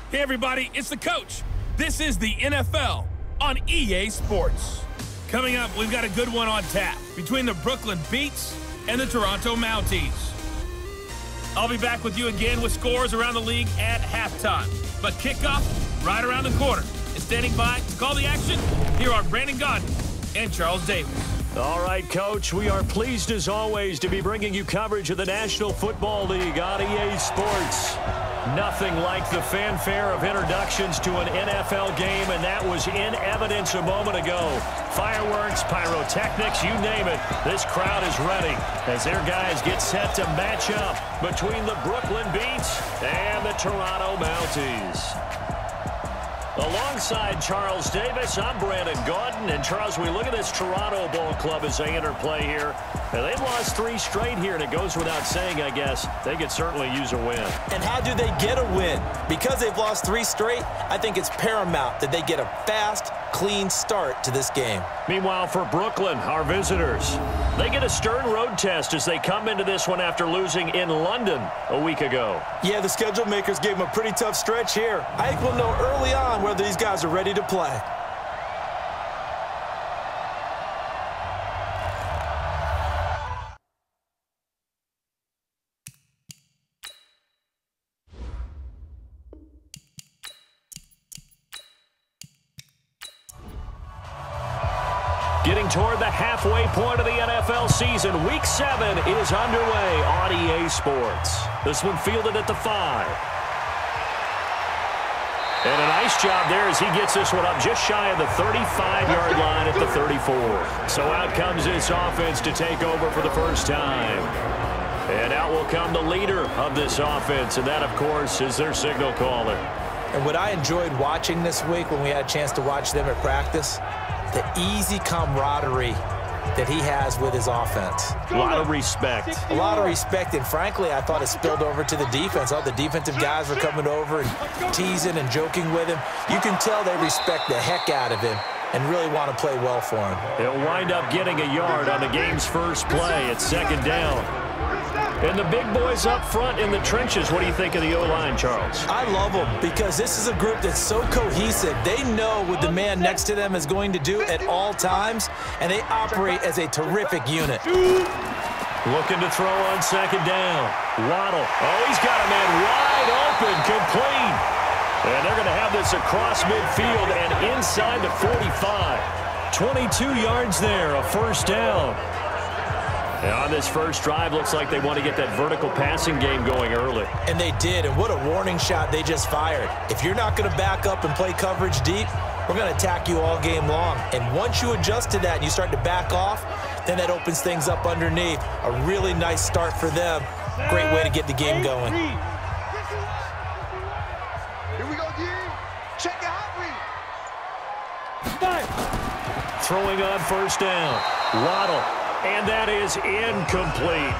Hey everybody, it's the coach. This is the NFL on EA Sports. Coming up, we've got a good one on tap between the Brooklyn Beats and the Toronto Mounties. I'll be back with you again with scores around the league at halftime. But kickoff right around the corner. And standing by to call the action, here are Brandon Godden and Charles Davis. All right, Coach, we are pleased as always to be bringing you coverage of the National Football League on EA Sports. Nothing like the fanfare of introductions to an NFL game, and that was in evidence a moment ago. Fireworks, pyrotechnics, you name it. This crowd is ready as their guys get set to match up between the Brooklyn Beats and the Toronto Mounties. Alongside Charles Davis, I'm Brandon Godden. And Charles, we look at this Toronto Ball Club as they enter play here. Now, they've lost 3 straight here, and it goes without saying, I guess, they could certainly use a win. And how do they get a win? Because they've lost 3 straight, I think it's paramount that they get a fast, clean start to this game. Meanwhile, for Brooklyn, our visitors, they get a stern road test as they come into this one after losing in London a week ago. Yeah, the schedule makers gave them a pretty tough stretch here. I think we'll know early on whether these guys are ready to play. Getting toward the halfway point of the NFL season, Week 7 is underway on EA Sports. This one fielded at the 5. And a nice job there as he gets this one up just shy of the 35-yard line at the 34. So out comes this offense to take over for the first time. And out will come the leader of this offense, and that, of course, is their signal caller. And what I enjoyed watching this week when we had a chance to watch them at practice, the easy camaraderie that he has with his offense. A lot of respect. A lot of respect, and frankly, I thought it spilled over to the defense. All the defensive guys were coming over and teasing and joking with him. You can tell they respect the heck out of him and really want to play well for him. He'll wind up getting a yard on the game's first play. It's 2nd down. And the big boys up front in the trenches. What do you think of the O-line, Charles? I love them because this is a group that's so cohesive. They know what the man next to them is going to do at all times, and they operate as a terrific unit. Looking to throw on 2nd down. Waddle. Oh, he's got a man wide open, complete. And they're going to have this across midfield and inside the 45. 22 yards there, a first down. And on this first drive, looks like they want to get that vertical passing game going early. And they did, and what a warning shot they just fired. If you're not going to back up and play coverage deep, we're going to attack you all game long. And once you adjust to that and you start to back off, then that opens things up underneath. A really nice start for them. Great way to get the game going. Here we go, D. Check it out, read. Throwing on first down. Waddle. And that is incomplete.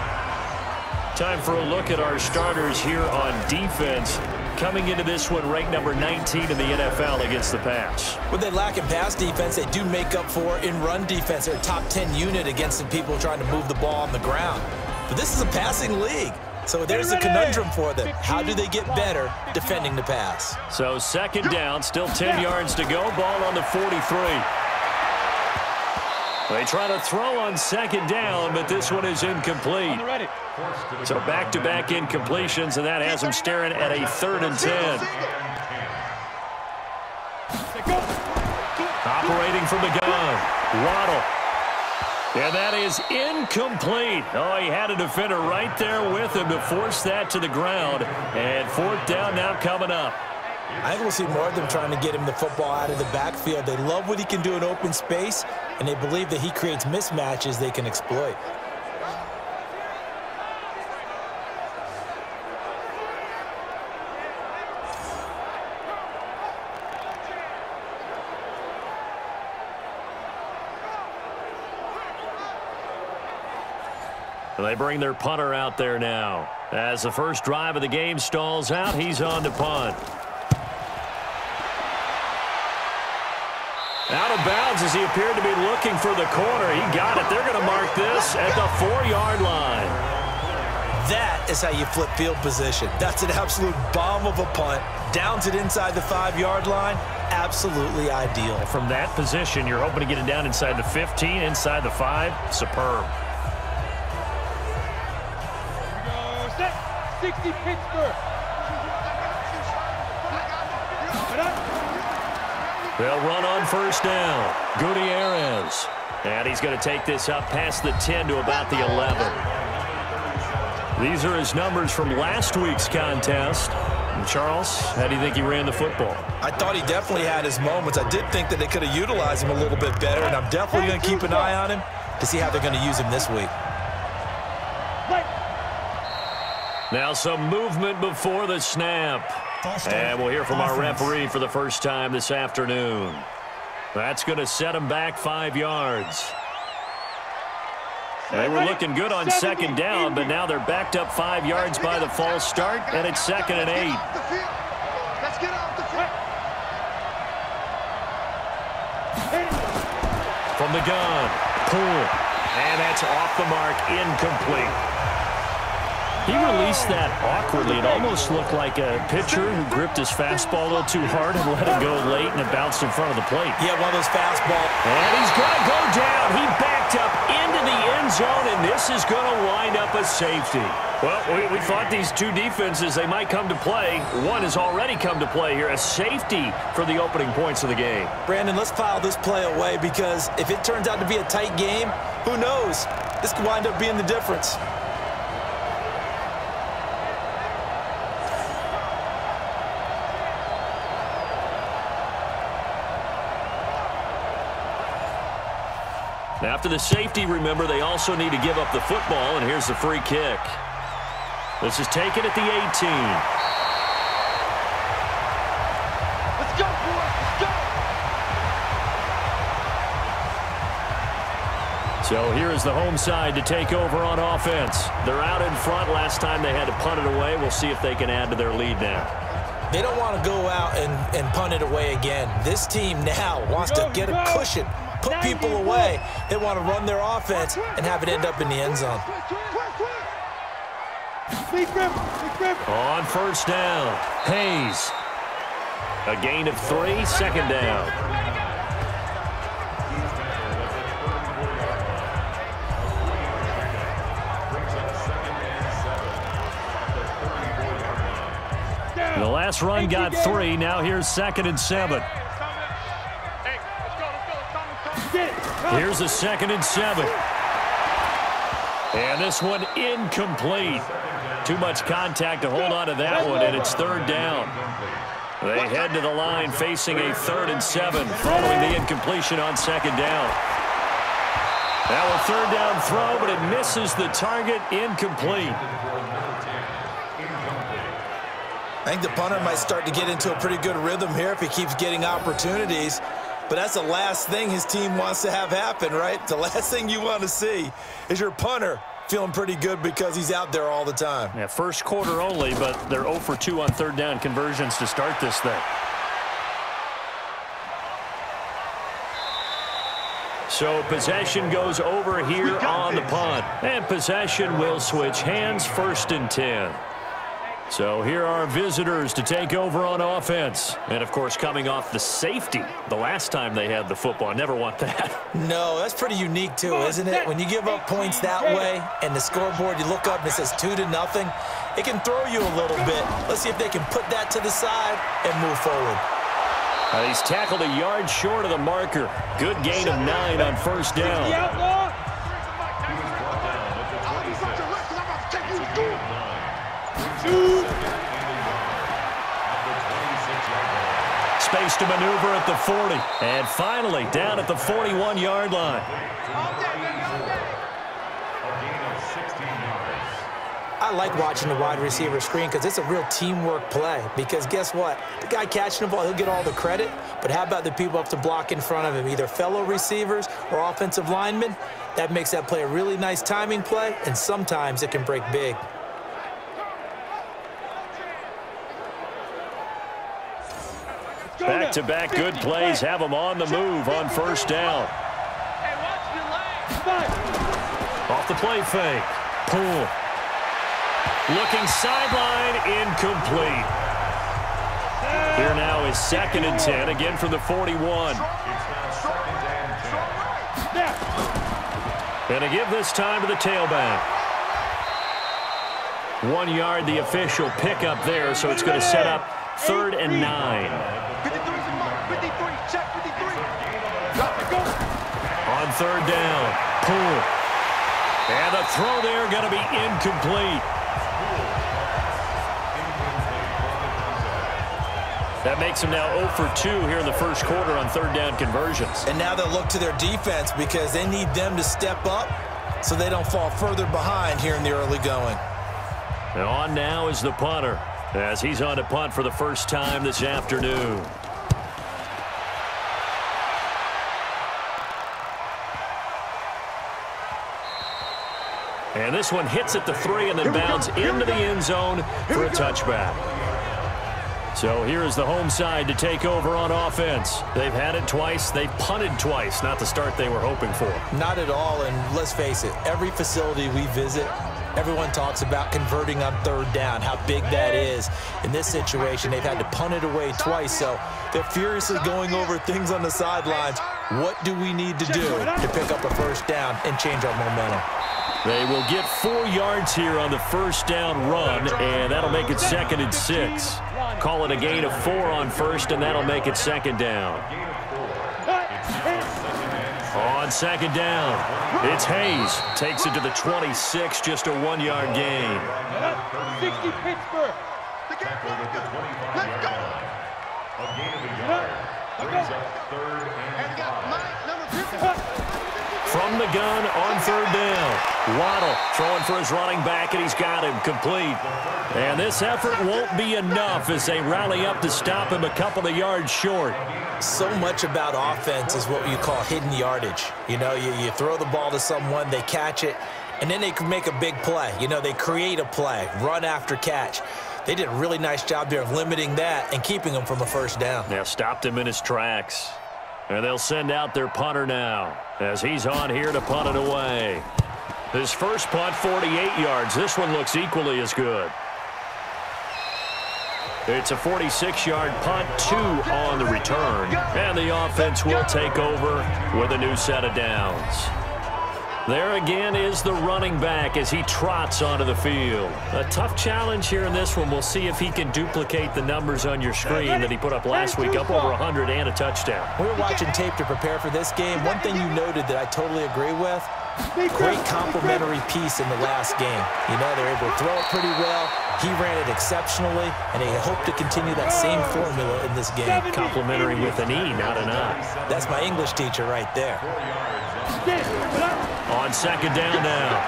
Time for a look at our starters here on defense. Coming into this one, ranked number 19 in the NFL against the pass. What they lack in pass defense, they do make up for in run defense. They're a top 10 unit against the people trying to move the ball on the ground. But this is a passing league. So there's a conundrum for them. How do they get better defending the pass? So 2nd down, still 10 yards to go. Ball on the 43. They try to throw on 2nd down, but this one is incomplete. So back-to-back incompletions, and that has them staring at a 3rd and 10. Operating from the gun. Waddle. And that is incomplete. Oh, he had a defender right there with him to force that to the ground. And 4th down now coming up. I think we'll see more of them trying to get him the football out of the backfield. They love what he can do in open space, and they believe that he creates mismatches they can exploit. They bring their punter out there now. As the first drive of the game stalls out, he's on to punt. Out of bounds as he appeared to be looking for the corner. He got it. They're going to mark this at the 4-yard line. That is how you flip field position. That's an absolute bomb of a punt. Downs it inside the 5-yard line. Absolutely ideal. From that position, you're hoping to get it down inside the 15, inside the 5. Superb. 60 Pittsburgh. They'll run on first down. Gridiron. And he's going to take this up past the 10 to about the 11. These are his numbers from last week's contest. And Charles, how do you think he ran the football? I thought he definitely had his moments. I did think that they could have utilized him a little bit better, and I'm definitely going to keep an eye on him to see how they're going to use him this week. Now some movement before the snap. And we'll hear from our referee for the first time this afternoon. That's going to set him back 5 yards. They were looking good on second down, but now they're backed up 5 yards by the false start, and it's 2nd and 8. Let's get off the field. From the gun, pull, and that's off the mark, incomplete. He released that awkwardly. It almost looked like a pitcher who gripped his fastball a little too hard and let it go late, and it bounced in front of the plate. Yeah, one of those fastballs. And he's going to go down. He backed up into the end zone, and this is going to wind up a safety. Well, we thought these two defenses, they might come to play. One has already come to play here, a safety for the opening points of the game. Brandon, let's file this play away, because if it turns out to be a tight game, who knows? This could wind up being the difference. After the safety, remember, they also need to give up the football, and here's the free kick. This is taken at the 18. Let's go, boys. Let's go. So here is the home side to take over on offense. They're out in front. Last time they had to punt it away. We'll see if they can add to their lead now. They don't want to go out and punt it away again. This team now wants to get a cushion, put people away. They want to run their offense and have it end up in the end zone. On first down, Hayes. A gain of 3, 2nd down. The last run got 3. Now here's 2nd and 7. Here's a 2nd and 7. And this one incomplete. Too much contact to hold on to that one, and it's 3rd down. They head to the line facing a 3rd and 7 following the incompletion on 2nd down. Now a 3rd down throw, but it misses the target, incomplete. I think the punter might start to get into a pretty good rhythm here if he keeps getting opportunities. But that's the last thing his team wants to have happen, right? The last thing you want to see is your punter feeling pretty good because he's out there all the time. Yeah, first quarter only, but they're 0 for 2 on 3rd down conversions to start this thing. So possession goes over here on the punt. And possession will switch hands, 1st and 10. So here are our visitors to take over on offense. And, of course, coming off the safety the last time they had the football. Never want that. No, that's pretty unique, too, isn't it? When you give up points that way and the scoreboard, you look up and it says 2-0, it can throw you a little bit. Let's see if they can put that to the side and move forward. He's tackled a yard short of the marker. Good gain of 9 on 1st down. Space to maneuver at the 40. And finally, down at the 41-yard line. I like watching the wide receiver screen because it's a real teamwork play. Because guess what? The guy catching the ball, he'll get all the credit. But how about the people up to block in front of him, either fellow receivers or offensive linemen? That makes that play a really nice timing play, and sometimes it can break big. Back-to-back good plays have them on the move on 1st down. Off the play fake. Pull. Looking sideline, incomplete. Here now is 2nd and 10, again from the 41. And to give this time to the tailback. 1 yard, the official pickup there, so it's going to set up 3rd and 9. 53, check 53. On 3rd down, pull. And the throw there going to be incomplete. That makes them now 0 for 2 here in the first quarter on 3rd down conversions. And now they'll look to their defense because they need them to step up so they don't fall further behind here in the early going. And on now is the punter as he's on to punt for the first time this afternoon. And this one hits at the 3 and then bounds into the end zone for a touchback. So here is the home side to take over on offense. They've had it twice. They've punted twice. Not the start they were hoping for. Not at all, and let's face it, every facility we visit, everyone talks about converting on 3rd down, how big that is. In this situation, they've had to punt it away twice, so they're furiously going over things on the sidelines. What do we need to do to pick up a 1st down and change our momentum? They will get 4 yards here on the 1st down run, and that'll make it 2nd and 6. Call it a gain of 4 on 1st, and that'll make it 2nd down. On 2nd down, it's Hayes. Takes it to the 26, just a 1-yard gain. 60 Pittsburgh. Let's go. A gain of a yard. Brings up 3rd and 5. From the gun on 3rd down. Waddle throwing for his running back, and he's got him complete. And this effort won't be enough as they rally up to stop him a couple of yards short. So much about offense is what you call hidden yardage. You know, you throw the ball to someone, they catch it, and then they can make a big play. You know, they create a play, run after catch. They did a really nice job there of limiting that and keeping him from a 1st down. Now stopped him in his tracks. And they'll send out their punter now as he's on here to punt it away. His first punt, 48 yards. This one looks equally as good. It's a 46-yard punt, 2 on the return. And the offense will take over with a new set of downs. There again is the running back as he trots onto the field. A tough challenge here in this one. We'll see if he can duplicate the numbers on your screen that he put up last week, up over 100 and a touchdown. We were watching tape to prepare for this game. One thing you noted that I totally agree with, great complementary piece in the last game. You know, they're able to throw it pretty well. He ran it exceptionally, and they hope to continue that same formula in this game. Complimentary with an E, not an I. That's my English teacher right there. On 2nd down now,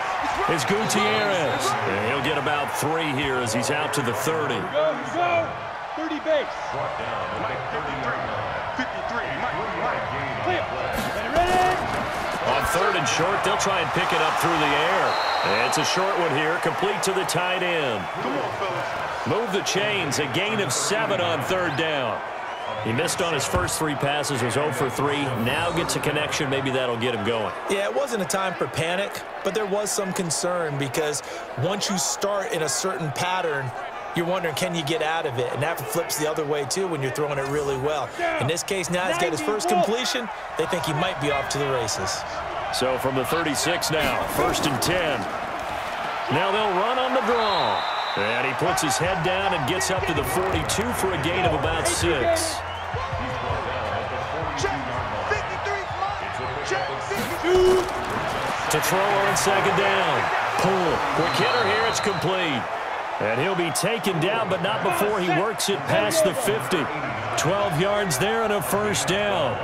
it's Gutierrez. And he'll get about 3 here as he's out to the 30. Go. 30 base. Brought down at 53. On 3rd and short, they'll try and pick it up through the air. And it's a short one here, complete to the tight end. Come on, fellas. Move the chains, a gain of 7 on 3rd down. He missed on his first 3 passes, was 0 for 3. Now gets a connection. Maybe that'll get him going. Yeah, it wasn't a time for panic, but there was some concern because once you start in a certain pattern, you're wondering, can you get out of it? And that flips the other way, too, when you're throwing it really well. In this case, now he's got his first completion. They think he might be off to the races. So from the 36 now, 1st and 10. Now they'll run on the draw. And he puts his head down and gets up to the 42 for a gain of about 6. To throw on 2nd down. Pull. Quick hitter here. It's complete. And he'll be taken down, but not before he works it past the 50. 12 yards there and a 1st down.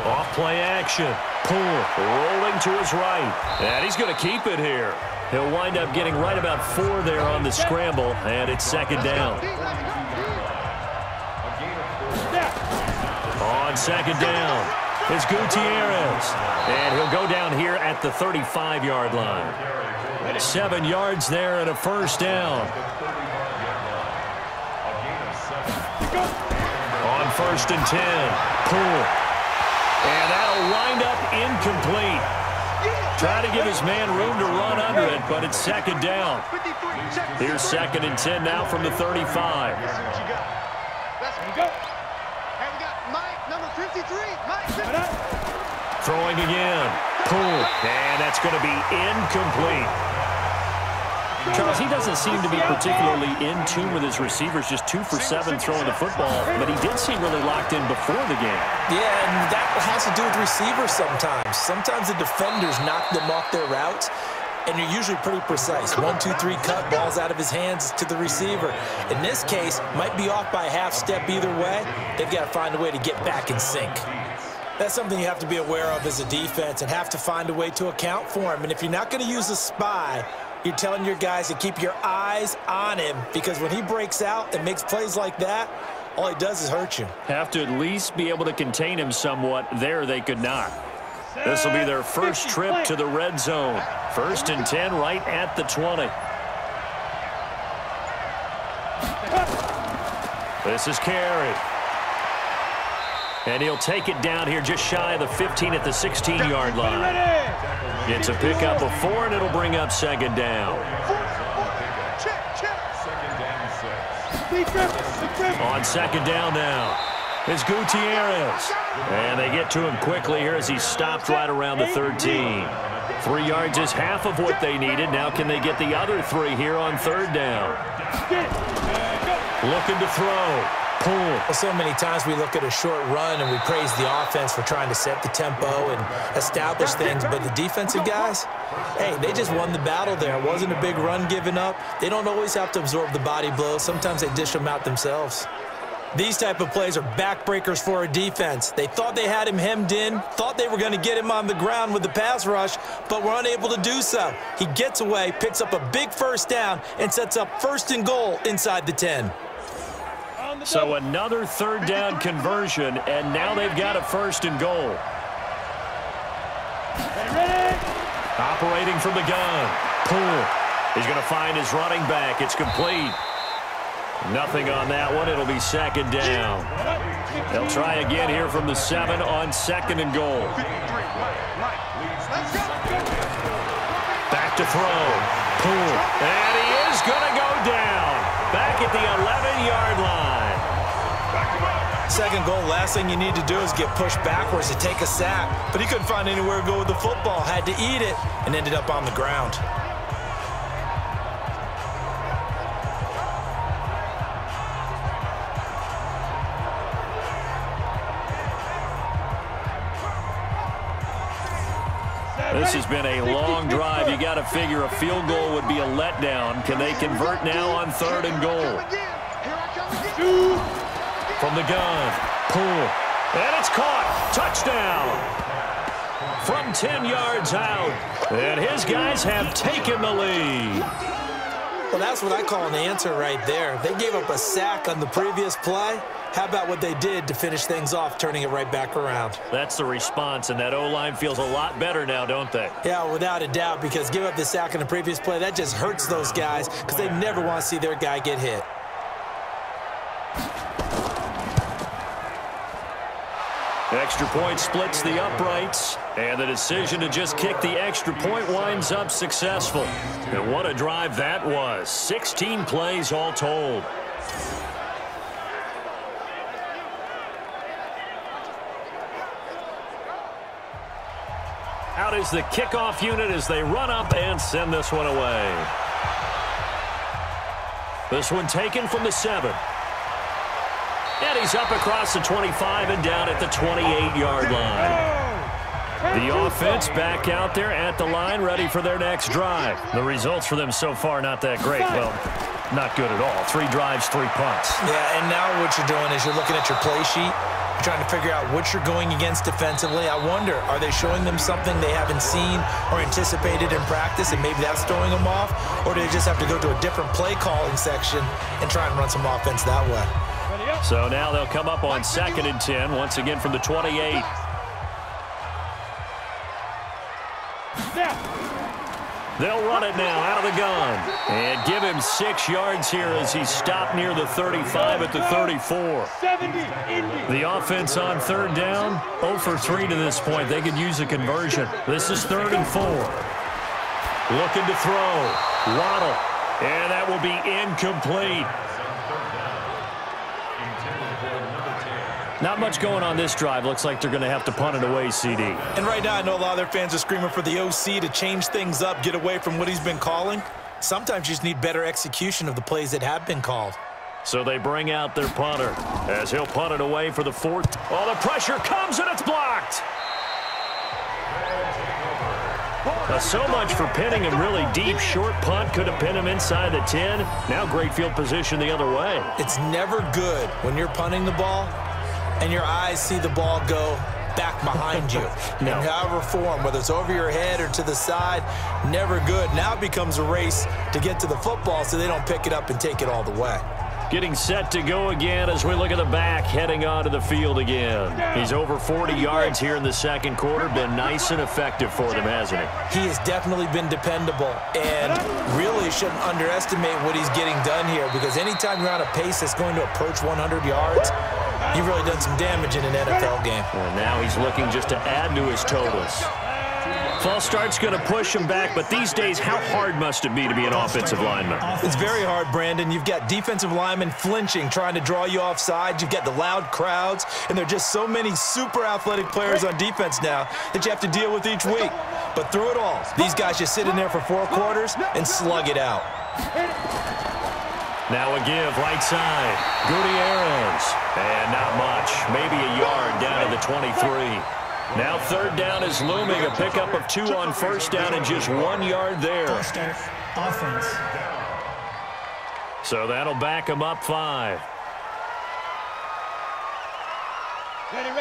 Off play action. Pull. Rolling to his right. And he's going to keep it here. He'll wind up getting right about 4 there on the scramble, and it's 2nd down. On 2nd down, it's Gutierrez. And he'll go down here at the 35-yard line. 7 yards there and a 1st down. On 1st and 10, pull. And that'll wind up incomplete. Trying to give his man room to run under it, but it's second down. Here's 2nd and 10 now from the 35. Throwing again. Pull. And that's going to be incomplete. Charles, he doesn't seem to be particularly in tune with his receivers, just 2 for 7 throwing the football, but he did seem really locked in before the game. Yeah, and that has to do with receivers sometimes. Sometimes the defenders knock them off their routes, and you're usually pretty precise. 1, 2, 3 cut, balls out of his hands to the receiver. In this case, might be off by a half step either way. They've got to find a way to get back in sync. That's something you have to be aware of as a defense and have to find a way to account for him. And if you're not going to use a spy, you're telling your guys to keep your eyes on him, because when he breaks out and makes plays like that, all he does is hurt you. Have to at least be able to contain him somewhat. There they could not. This will be their first trip to the red zone. 1st and 10 right at the 20. This is Carey. And he'll take it down here just shy of the 15 at the 16-yard line. It's a pickup of 4, and it'll bring up 2nd down. On 2nd down now is Gutierrez. And they get to him quickly here as he's stopped right around the 13. 3 yards is half of what they needed. Now can they get the other 3 here on 3rd down? Looking to throw. Pull. Well, so many times we look at a short run and we praise the offense for trying to set the tempo and establish things, but the defensive guys, hey, they just won the battle there. It wasn't a big run given up. They don't always have to absorb the body blows. Sometimes they dish them out themselves. These type of plays are backbreakers for a defense. They thought they had him hemmed in, thought they were going to get him on the ground with the pass rush, but were unable to do so. He gets away, picks up a big 1st down, and sets up 1st and goal inside the 10. So another 3rd down conversion, and now they've got a 1st and goal. Operating from the gun. Pull. He's going to find his running back. It's complete. Nothing on that one. It'll be 2nd down. They'll try again here from the 7 on 2nd and goal. Back to throw. Pull. And he is going to go down. Back at the 11-yard line. 2nd goal, last thing you need to do is get pushed backwards to take a sack. But he couldn't find anywhere to go with the football. Had to eat it and ended up on the ground. This has been a long drive. You got to figure a field goal would be a letdown. Can they convert now on 3rd and goal? From the gun. Pull. And it's caught. Touchdown. From 10 yards out. And his guys have taken the lead. Well, that's what I call an answer right there. They gave up a sack on the previous play. How about what they did to finish things off, turning it right back around? That's the response, and that O-line feels a lot better now, don't they? Yeah, without a doubt, because give up the sack on the previous play, that just hurts those guys because they never want to see their guy get hit. Extra point splits the uprights, and the decision to just kick the extra point winds up successful. And what a drive that was. 16 plays all told. Out is the kickoff unit as they run up and send this one away. This one taken from the 7. And he's up across the 25 and down at the 28-yard line. The offense back out there at the line, ready for their next drive. The results for them so far not that great. Well, not good at all. 3 drives, 3 punts. Yeah, and now what you're doing is you're looking at your play sheet. You're trying to figure out what you're going against defensively. I wonder, are they showing them something they haven't seen or anticipated in practice, and maybe that's throwing them off? Or do they just have to go to a different play calling section and try and run some offense that way? So now they'll come up on 2nd and 10, once again from the 28. They'll run it now out of the gun. And give him 6 yards here as he stopped near the 35 at the 34. The offense on 3rd down, 0 for 3 to this point. They could use a conversion. This is 3rd and 4. Looking to throw. Waddle. And that will be incomplete. Not much going on this drive. Looks like they're going to have to punt it away, CD. And right now, I know a lot of their fans are screaming for the OC to change things up, get away from what he's been calling. Sometimes you just need better execution of the plays that have been called. So they bring out their punter as he'll punt it away for the 4th. Oh, the pressure comes and it's blocked. So much for pinning him really deep. Short punt could have pinned him inside the 10. Now great field position the other way. It's never good when you're punting the ball and your eyes see the ball go back behind you. No. In however form, whether it's over your head or to the side, never good. Now it becomes a race to get to the football so they don't pick it up and take it all the way. Getting set to go again as we look at the back, heading onto the field again. He's over 40 yards here in the 2nd quarter. Been nice and effective for them, hasn't he? He has definitely been dependable and really shouldn't underestimate what he's getting done here, because anytime you're on a pace that's going to approach 100 yards, you've really done some damage in an NFL game. And now he's looking just to add to his totals. False start's going to push him back, but these days, how hard must it be to be an offensive lineman? It's very hard, Brandon. You've got defensive linemen flinching, trying to draw you off sides. You've got the loud crowds, and there are just so many super athletic players on defense now that you have to deal with each week. But through it all, these guys just sit in there for 4 quarters and slug it out. Now a give, right side. Gridiron. And not much. Maybe a yard down to the 23. Now 3rd down is looming. A pickup of 2 on 1st down and just 1 yard there. Offense. So that'll back him up 5.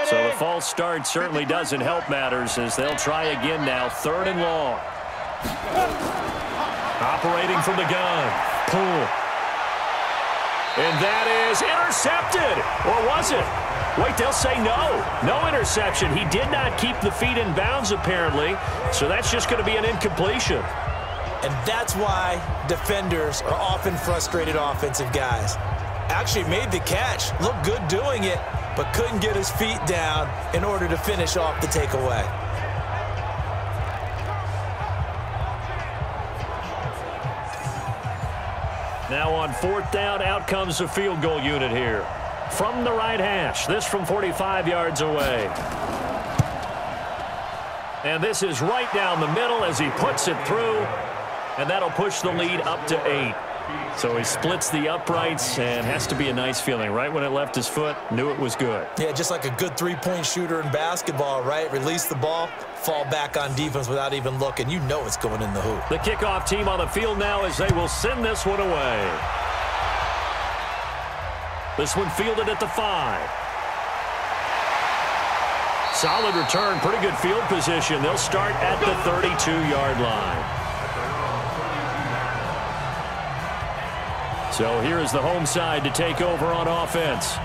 So the false start certainly doesn't help matters as they'll try again now. 3rd and long. Operating from the gun. Pull. And that is intercepted. Or was it? Wait, they'll say no. No interception. He did not keep the feet in bounds, apparently. So that's just going to be an incompletion. And that's why defenders are often frustrated offensive guys. Actually made the catch. Looked good doing it, but couldn't get his feet down in order to finish off the takeaway. Now on 4th down, out comes the field goal unit here. From the right hash, this from 45 yards away. And this is right down the middle as he puts it through. And that'll push the lead up to 8. So he splits the uprights and has to be a nice feeling. Right when it left his foot, knew it was good. Yeah, just like a good 3-point shooter in basketball, right? Release the ball, fall back on defense without even looking. You know it's going in the hoop. The kickoff team on the field now as they will send this one away. This one fielded at the 5. Solid return, pretty good field position. They'll start at the 32-yard line. So here is the home side to take over on offense.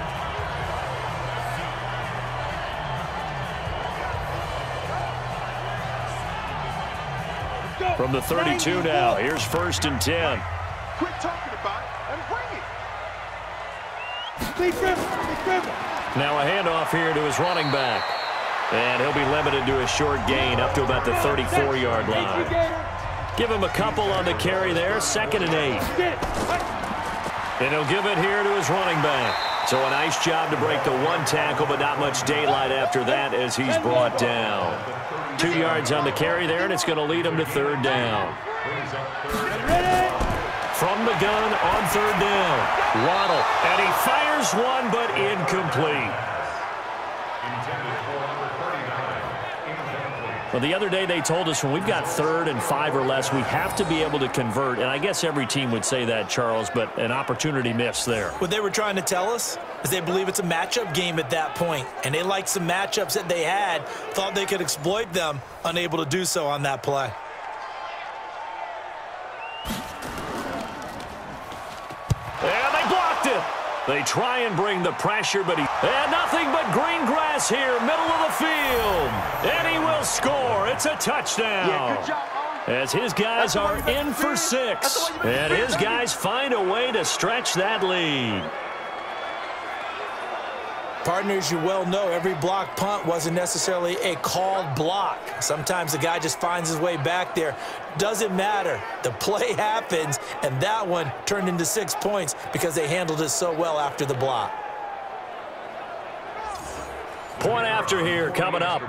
From the 32 now, here's 1st and 10. Quit talking about it and bring it. Now a handoff here to his running back. And he'll be limited to a short gain up to about the 34-yard line. Give him a couple on the carry there, 2nd and 8. And he'll give it here to his running back. So a nice job to break the 1 tackle, but not much daylight after that as he's brought down. 2 yards on the carry there, and it's going to lead him to 3rd down. From the gun on 3rd down. Waddle, and he fires one, but incomplete. Well, the other day they told us when we've got 3rd and 5 or less, we have to be able to convert. And I guess every team would say that, Charles, but an opportunity missed there. What they were trying to tell us is they believe it's a matchup game at that point, and they liked some matchups that they had, thought they could exploit them, unable to do so on that play. And they blocked it. They try and bring the pressure, but and nothing but green grass here, middle of the field. And he will score. It's a touchdown. Yeah, good job on as his guys are in for 6. And his guys find a way to stretch that lead. Partners, you well know every block punt wasn't necessarily a called block. Sometimes the guy just finds his way back there. Doesn't matter. The play happens, and that one turned into 6 points because they handled it so well after the block. Point after here coming up.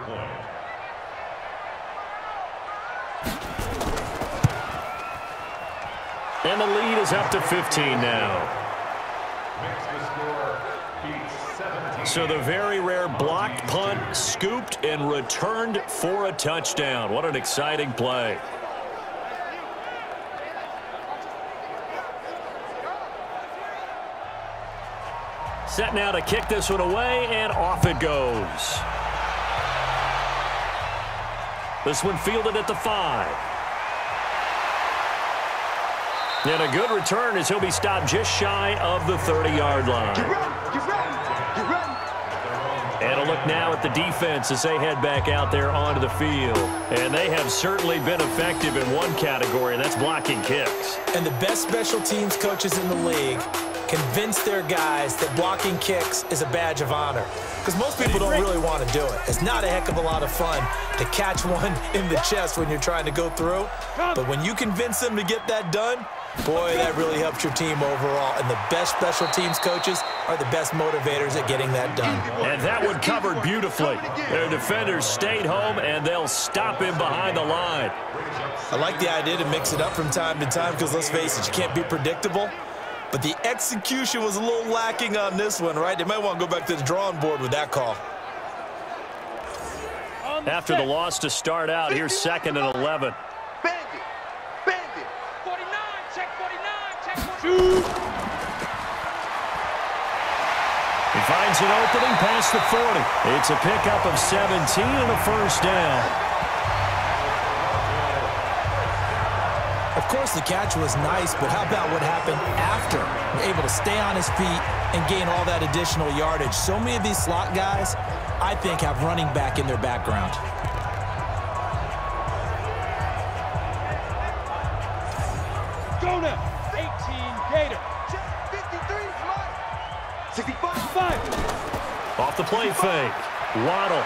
And the lead is up to 15 now. So the very rare blocked punt scooped and returned for a touchdown. What an exciting play. Set now to kick this one away, and off it goes. This one fielded at the 5. And a good return as he'll be stopped just shy of the 30-yard line. And a look now at the defense as they head back out there onto the field. And they have certainly been effective in one category, and that's blocking kicks. And the best special teams coaches in the league convince their guys that blocking kicks is a badge of honor. Because most people don't really want to do it. It's not a heck of a lot of fun to catch one in the chest when you're trying to go through. But when you convince them to get that done, boy, that really helps your team overall. And the best special teams coaches are the best motivators at getting that done. And that one covered beautifully. Their defenders stayed home, and they'll stop him behind the line. I like the idea to mix it up from time to time because, let's face it, you can't be predictable. But the execution was a little lacking on this one, right? They might want to go back to the drawing board with that call. After the loss to start out, here's 2nd and 11. Bandit. 49, check 49, check 49. He finds an opening past the 40. It's a pickup of 17 and a first down. Of course, the catch was nice, but how about what happened after? Able to stay on his feet and gain all that additional yardage. So many of these slot guys, I think, have running back in their background. Go now. 18 Gator. 53, slot. 65. Off the play fake. Waddle.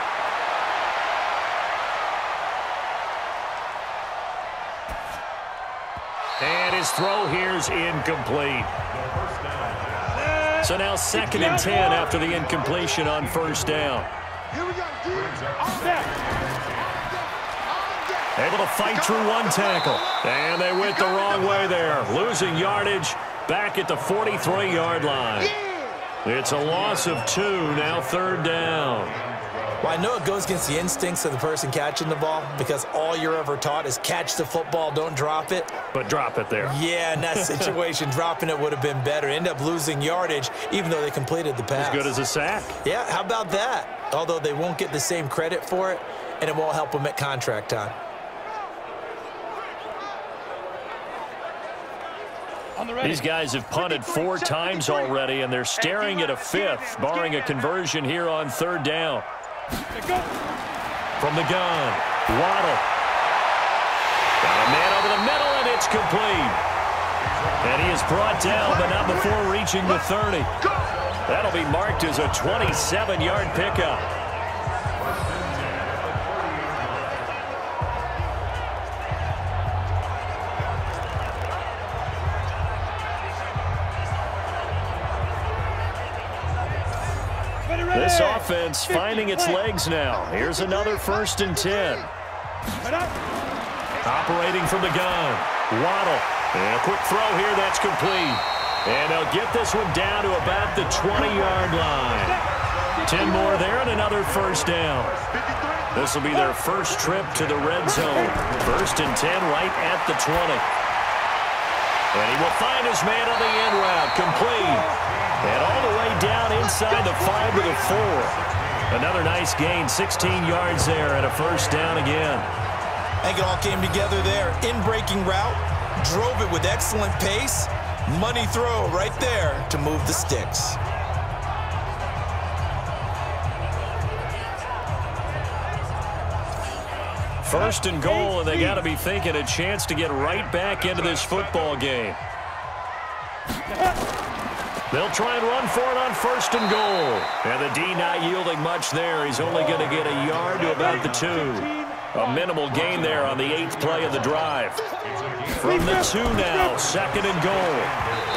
And his throw here's incomplete. So now 2nd and 10 after the incompletion on first down. Here we go, D. Able to fight through one tackle. And they went the wrong way there. Losing yardage back at the 43-yard line. It's a loss of 2, now 3rd down. Well, I know it goes against the instincts of the person catching the ball because all you're ever taught is catch the football, don't drop it. But drop it there. Yeah, in that situation, dropping it would have been better. End up losing yardage even though they completed the pass. As good as a sack. Yeah, how about that? Although they won't get the same credit for it, and it won't help them at contract time. These guys have punted 4 times already, and they're staring at a 5th, barring a conversion here on 3rd down. From the gun, Waddle. Got a man over the middle, and it's complete. And he is brought down, but not before reaching the 30. That'll be marked as a 27-yard pickup. This offense finding its legs now. Here's another 1st and 10. Operating from the gun. Waddle. And a quick throw here. That's complete. And they'll get this one down to about the 20-yard line. 10 more there and another 1st down. This will be their first trip to the red zone. 1st and 10 right at the 20. And he will find his man on the end route. Complete. And all the way down inside the 5 to the 4. Another nice gain, 16 yards there, and a 1st down again. I think it all came together there. In-breaking route, drove it with excellent pace. Money throw right there to move the sticks. First and goal, and they got to be thinking a chance to get right back into this football game. They'll try and run for it on first and goal. And the D not yielding much there. He's only going to get a yard to about the 2. A minimal gain there on the 8th play of the drive. From the 2 now, second and goal.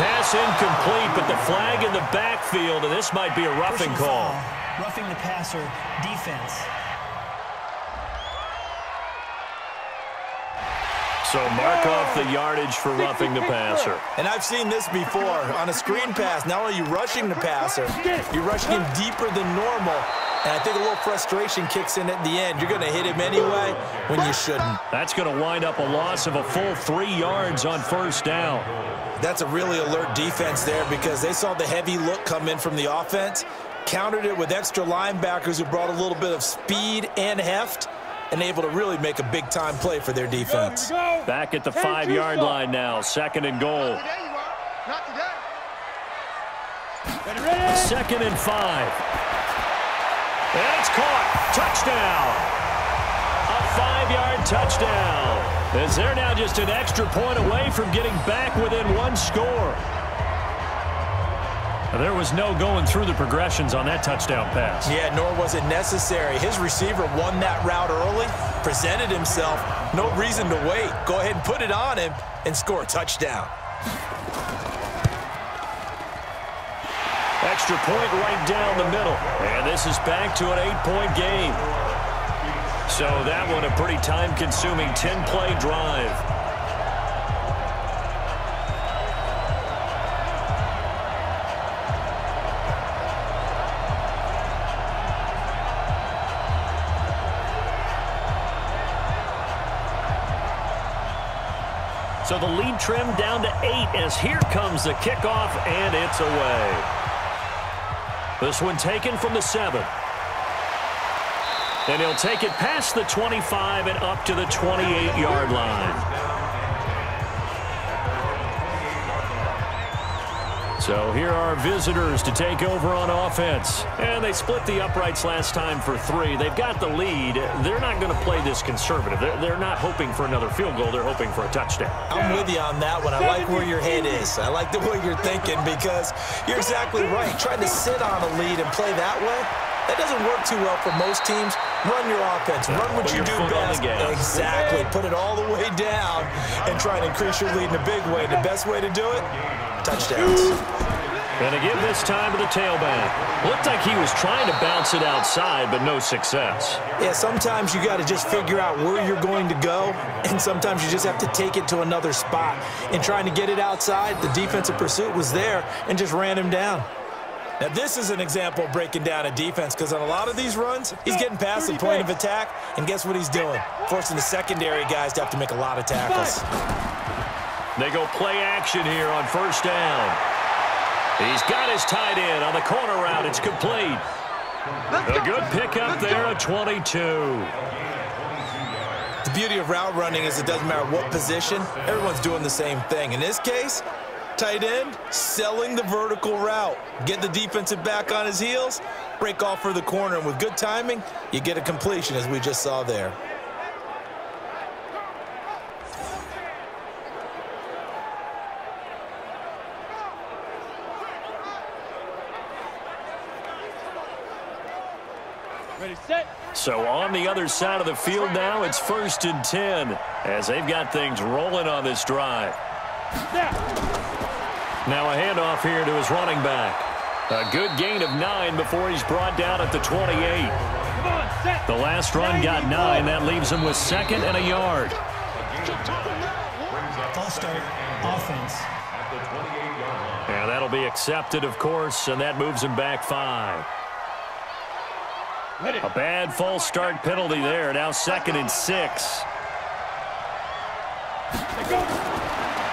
Pass incomplete, but the flag in the backfield, and this might be a roughing call. Roughing the passer defense. So mark off the yardage for roughing the passer. And I've seen this before. On a screen pass, not only are you rushing the passer, you're rushing him deeper than normal. And I think a little frustration kicks in at the end. You're going to hit him anyway when you shouldn't. That's going to wind up a loss of a full 3 yards on first down. That's a really alert defense there because they saw the heavy look come in from the offense, countered it with extra linebackers who brought a little bit of speed and heft, and able to really make a big-time play for their defense. Back at the 5-yard line now, second and goal. Not today. Second and 5. And it's caught. Touchdown. A 5-yard touchdown. As they're now just an extra point away from getting back within 1 score. There was no going through the progressions on that touchdown pass. Yeah, nor was it necessary. His receiver won that route early, presented himself, no reason to wait. Go ahead and put it on him and score a touchdown. Extra point right down the middle. And this is back to an 8-point game. So that one a pretty time-consuming 10-play drive. So the lead trimmed down to 8 as here comes the kickoff, and it's away. This one taken from the 7. And he'll take it past the 25 and up to the 28-yard line. So here are visitors to take over on offense. And they split the uprights last time for 3. They've got the lead. They're not going to play this conservative. They're not hoping for another field goal. They're hoping for a touchdown. I'm with you on that one. I like where your head is. I like the way you're thinking because you're exactly right. Trying to sit on a lead and play that way, that doesn't work too well for most teams. Run your offense. Run what you do best. Exactly. Put it all the way down and try and increase your lead in a big way. The best way to do it, touchdowns. And again this time to the tailback. Looked like he was trying to bounce it outside, but no success. Yeah, sometimes you got to just figure out where you're going to go, and sometimes you just have to take it to another spot. And trying to get it outside, the defensive pursuit was there and just ran him down. Now, this is an example of breaking down a defense because on a lot of these runs, he's getting past the point of attack, and guess what he's doing? Forcing the secondary guys to have to make a lot of tackles. They go play action here on first down. He's got his tight end on the corner route. It's complete. A good pickup there at 22. The beauty of route running is it doesn't matter what position. Everyone's doing the same thing. In this case, tight end, selling the vertical route. Get the defensive back on his heels, break off for the corner, and with good timing, you get a completion as we just saw there. Ready, set. So on the other side of the field now, it's 1st and 10 as they've got things rolling on this drive. Now a handoff here to his running back. A good gain of 9 before he's brought down at the 28. The last run got 9. That leaves him with 2nd and a yard. False start, offense. And that'll be accepted, of course, and that moves him back 5. A bad false start penalty there. Now 2nd and 6.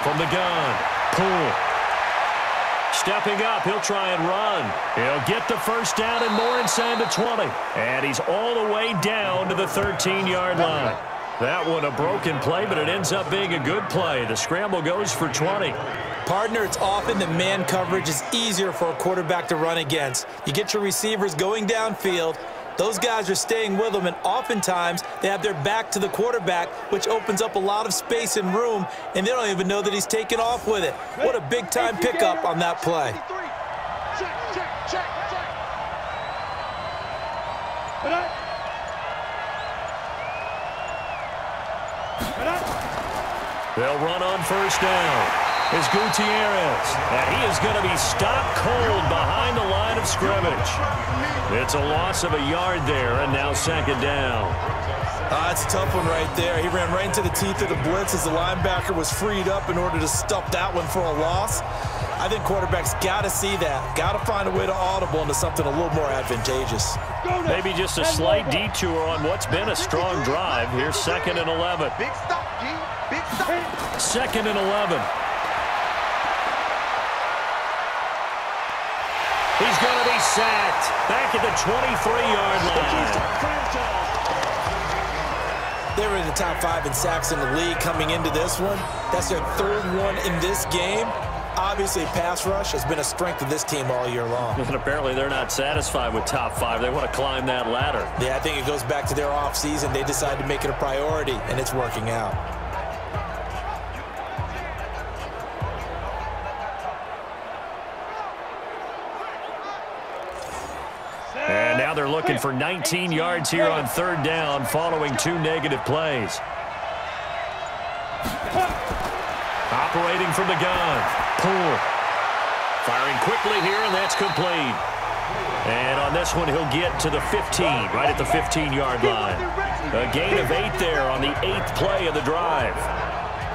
From the gun, Poole. Stepping up, he'll try and run. He'll get the first down and more inside the 20. And he's all the way down to the 13-yard line. That one a broken play, but it ends up being a good play. The scramble goes for 20. Partner, it's often that man coverage is easier for a quarterback to run against. You get your receivers going downfield, Those guys are staying with them, and oftentimes they have their back to the quarterback, which opens up a lot of space and room, and they don't even know that he's taken off with it. What a big-time pickup on that play. They'll run on first down. Is Gutierrez, and he is going to be stopped cold behind the line of scrimmage. It's a loss of a yard there, and now second down. That's a tough one right there. He ran right into the teeth of the blitz as the linebacker was freed up in order to stop that one for a loss. I think quarterbacks got to see that, got to find a way to audible into something a little more advantageous. Maybe just a slight detour on what's been a strong drive. Here's 2nd and 11. Big stop, G. Big stop. 2nd and 11. He's going to be sacked back at the 23-yard line. They were in the top 5 in sacks in the league coming into this one. That's their 3rd one in this game. Obviously, pass rush has been a strength of this team all year long. And apparently they're not satisfied with top 5. They want to climb that ladder. Yeah, I think it goes back to their offseason. They decided to make it a priority, and it's working out. And now they're looking for 19 yards here on 3rd down following 2 negative plays. Operating from the gun. Poole. Firing quickly here, and that's complete. And on this one, he'll get to the 15, right at the 15-yard line. A gain of 8 there on the 8th play of the drive.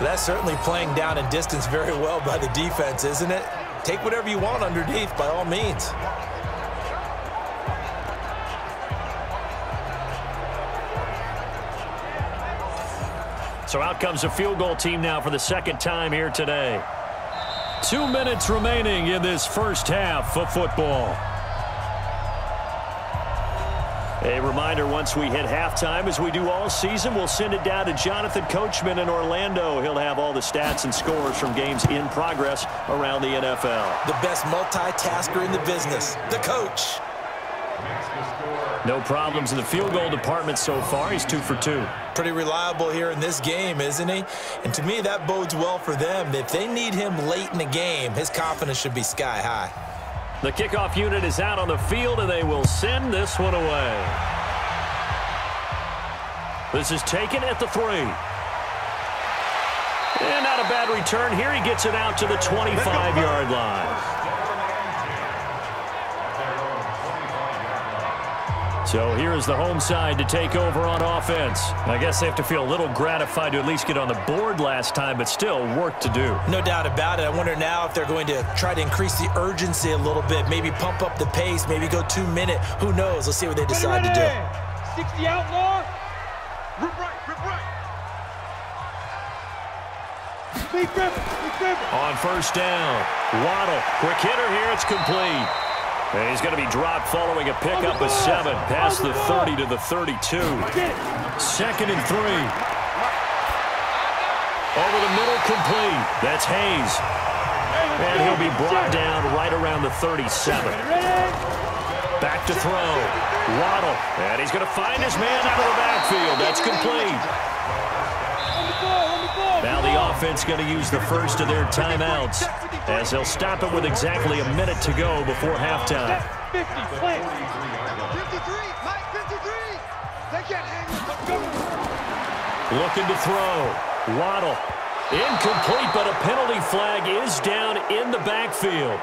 That's certainly playing down and distance very well by the defense, isn't it? Take whatever you want underneath, by all means. So out comes a field goal team now for the 2nd time here today. 2 minutes remaining in this first half of football. A reminder, once we hit halftime, as we do all season, we'll send it down to Jonathan Coachman in Orlando. He'll have all the stats and scores from games in progress around the NFL. The best multitasker in the business, the coach. No problems in the field goal department so far. He's 2 for 2. Pretty reliable here in this game, isn't he? And to me, that bodes well for them. If they need him late in the game, his confidence should be sky high. The kickoff unit is out on the field, and they will send this one away. This is taken at the 3. And not a bad return here. He gets it out to the 25-yard line. So here is the home side to take over on offense. I guess they have to feel a little gratified to at least get on the board last time, but still work to do. No doubt about it. I wonder now if they're going to try to increase the urgency a little bit, maybe pump up the pace, maybe go 2-minute. Who knows? Let's see what they decide to do. 60 outlaw. Rip right, rip right. Big river. On first down, Waddle. Quick hitter here. It's complete. And he's going to be dropped following a pickup of 7 past the 30 to the 32. 2nd and 3. Over the middle, complete. That's Hayes. And he'll be brought down right around the 37. Back to throw. Waddle. And he's going to find his man out of the backfield. That's complete. Now the offense going to use the first of their timeouts as they'll stop it with exactly a minute to go before halftime. 50, plant. 53, Mike, 53. They can't hang with. Looking to throw. Waddle. Incomplete, but a penalty flag is down in the backfield.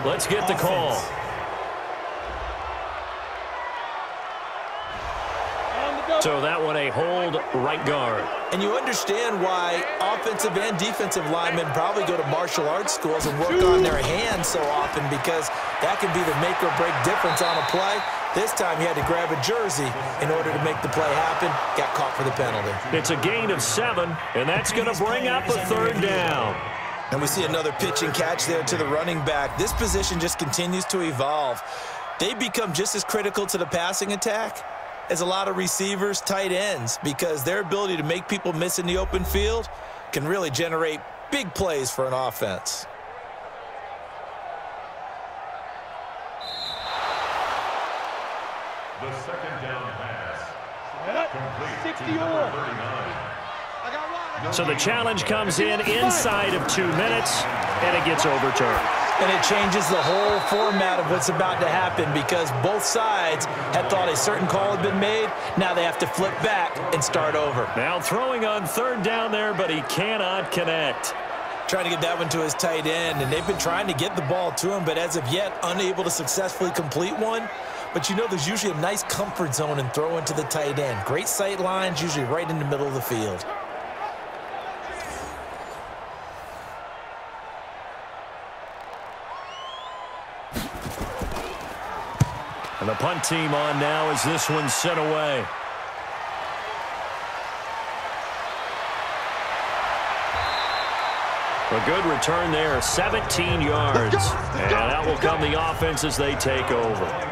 Let's get the call. So that one a hold right guard. And you understand why offensive and defensive linemen probably go to martial arts schools and work on their hands so often, because that can be the make or break difference on a play. This time he had to grab a jersey in order to make the play happen. Got caught for the penalty. It's a gain of 7, and that's going to bring up a 3rd down. And we see another pitch and catch there to the running back. This position just continues to evolve. They become just as critical to the passing attack as a lot of receivers, tight ends, because their ability to make people miss in the open field can really generate big plays for an offense. The second down pass. 60-yard. So the challenge comes in inside of 2 minutes, and it gets overturned. And it changes the whole format of what's about to happen because both sides had thought a certain call had been made. Now they have to flip back and start over. Now throwing on third down there, but he cannot connect. Trying to get that one to his tight end, and they've been trying to get the ball to him, but as of yet, unable to successfully complete one. But you know there's usually a nice comfort zone and throw into the tight end. Great sight lines, usually right in the middle of the field. And the punt team on now as this one's sent away. A good return there, 17 yards. And out will come the offense as they take over.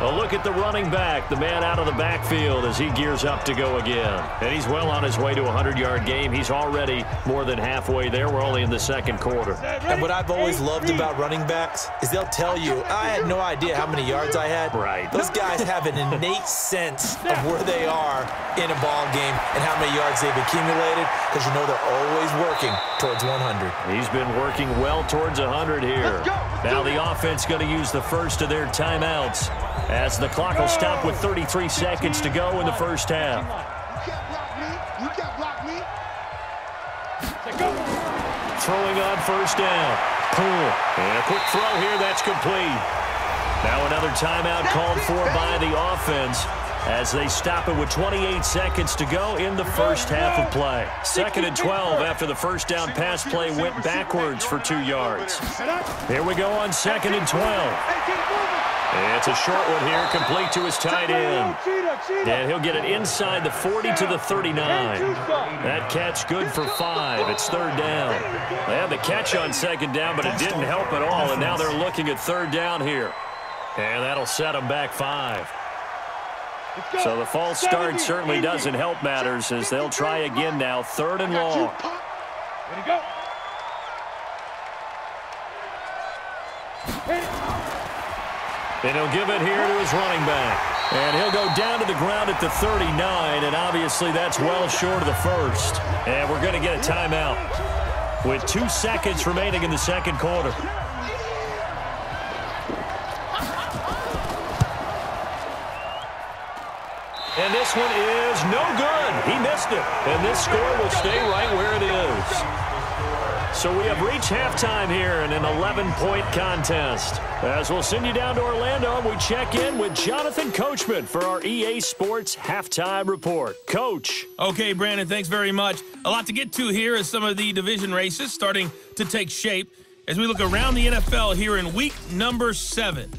A look at the running back, the man out of the backfield as he gears up to go again. And he's well on his way to a 100-yard game. He's already more than halfway there. We're only in the second quarter. And what I've always loved about running backs is they'll tell you, I had no idea how many yards I had. Right. Those guys have an innate sense of where they are in a ball game and how many yards they've accumulated because you know they're always working towards 100. He's been working well towards 100 here. Now the offense going to use the first of their timeouts as the clock will stop with 33 seconds to go in the first half. You can't block me. Throwing on first down. Pull. And a quick throw here. That's complete. Now another timeout called for by the offense as they stop it with 28 seconds to go in the first half of play. 2nd and 12 after the first down pass play went backwards for 2 yards. Here we go on 2nd and 12. It's a short one here, complete to his tight end. And he'll get it inside the 40 to the 39. That catch good for 5. It's 3rd down. They had the catch on 2nd down, but it didn't help at all, and now they're looking at 3rd down here. And that'll set them back 5. So the false start certainly doesn't help matters as they'll try again now, 3rd and long. Ready, go. And he'll give it here to his running back. And he'll go down to the ground at the 39, and obviously that's well short of the first. And we're going to get a timeout with 2 seconds remaining in the second quarter. And this one is no good. He missed it. And this score will stay right where it is. So we have reached halftime here in an 11-point contest. As we'll send you down to Orlando, we check in with Jonathan Coachman for our EA Sports Halftime Report. Coach. Okay, Brandon, thanks very much. A lot to get to here as some of the division races starting to take shape. As we look around the NFL here in week number 7,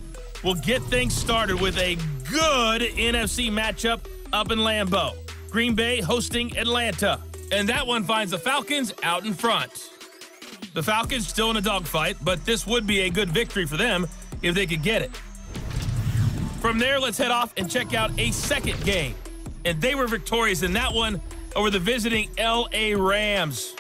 we'll get things started with a good NFC matchup up in Lambeau. Green Bay hosting Atlanta. And that one finds the Falcons out in front. The Falcons still in a dogfight, but this would be a good victory for them if they could get it. From there, let's head off and check out a second game. And they were victorious in that one over the visiting LA Rams.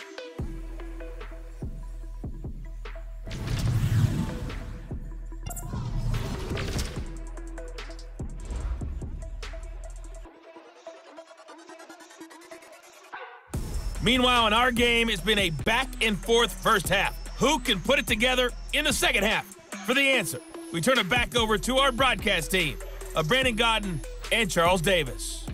Meanwhile, in our game, it's been a back-and-forth first half. Who can put it together in the second half? For the answer, we turn it back over to our broadcast team of Brandon Godden and Charles Davis.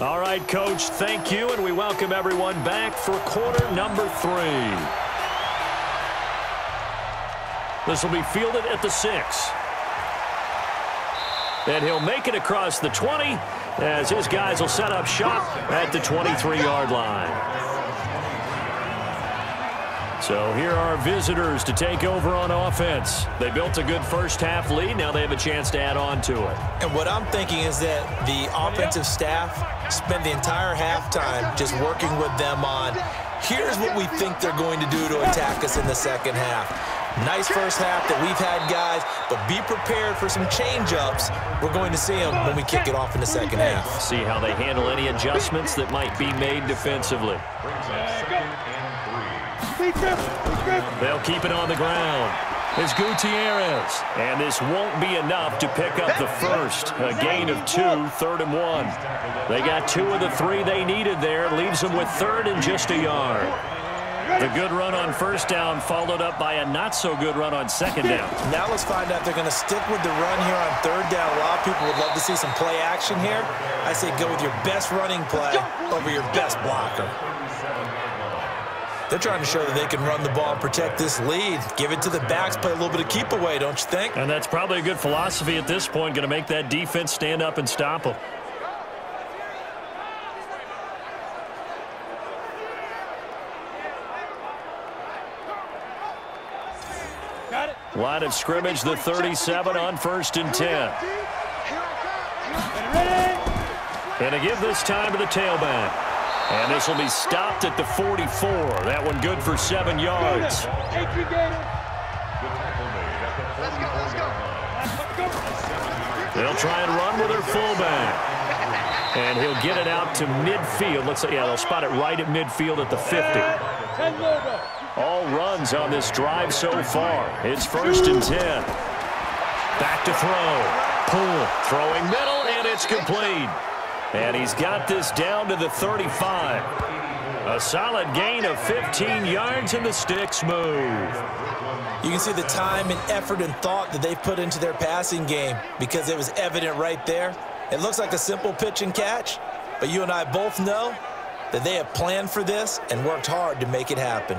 All right, Coach, thank you, and we welcome everyone back for quarter number 3. This will be fielded at the 6. And he'll make it across the 20 as his guys will set up shop at the 23-yard line. So here are visitors to take over on offense. They built a good first half lead. Now they have a chance to add on to it. And what I'm thinking is that the offensive staff spent the entire halftime just working with them on, here's what we think they're going to do to attack us in the second half. Nice first half that we've had, guys, but be prepared for some change-ups. We're going to see them when we kick it off in the second half. See how they handle any adjustments that might be made defensively. Speed dribble. They'll keep it on the ground. is Gutierrez. And this won't be enough to pick up the first. A gain of 2, 3rd and 1. They got 2 of the 3 they needed there. Leaves them with 3rd and just a yard. The good run on first down followed up by a not-so-good run on second down. Now let's find out if they're going to stick with the run here on 3rd down. A lot of people would love to see some play action here. I say go with your best running play over your best blocker. They're trying to show that they can run the ball and protect this lead. Give it to the backs, play a little bit of keep away, don't you think? And that's probably a good philosophy at this point, going to make that defense stand up and stop them. Line of scrimmage, the 37 on 1st and 10. And to give this time to the tailback. And this will be stopped at the 44. That one good for 7 yards. They'll try and run with their fullback. And he'll get it out to midfield. Looks like, yeah, they'll spot it right at midfield at the 50. All runs on this drive so far. It's 1st and 10. Back to throw. Pull. Throwing middle, and it's complete. And he's got this down to the 35. A solid gain of 15 yards, and the sticks move. You can see the time and effort and thought that they've put into their passing game because it was evident right there. It looks like a simple pitch and catch, but you and I both know that they have planned for this and worked hard to make it happen.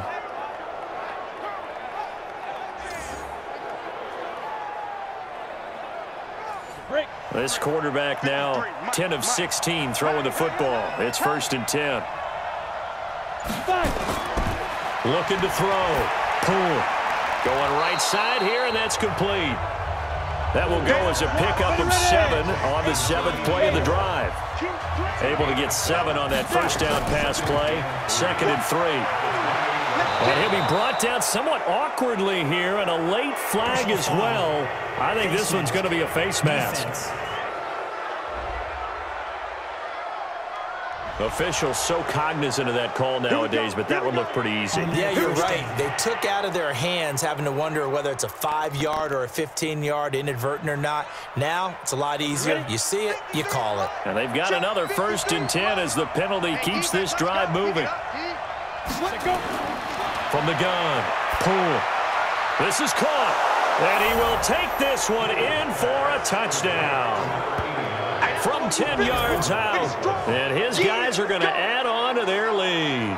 This quarterback now 10 of 16 throwing the football. It's 1st and 10. Looking to throw. Pull. Going right side here, and that's complete. That will go as a pickup of 7 on the 7th play of the drive. Able to get 7 on that first down pass play. 2nd and 3. And he'll be brought down somewhat awkwardly here, and a late flag as well. I think this one's going to be a face mask. Officials so cognizant of that call nowadays, but that would look pretty easy. Yeah, you're right. They took out of their hands having to wonder whether it's a 5-yard or a 15-yard, inadvertent or not. Now it's a lot easier. You see it, you call it. And they've got another 1st and 10 as the penalty keeps this drive moving. From the gun. Pull. This is caught. And he will take this one in for a touchdown. From 10 yards out. And his guys are going to add on to their lead.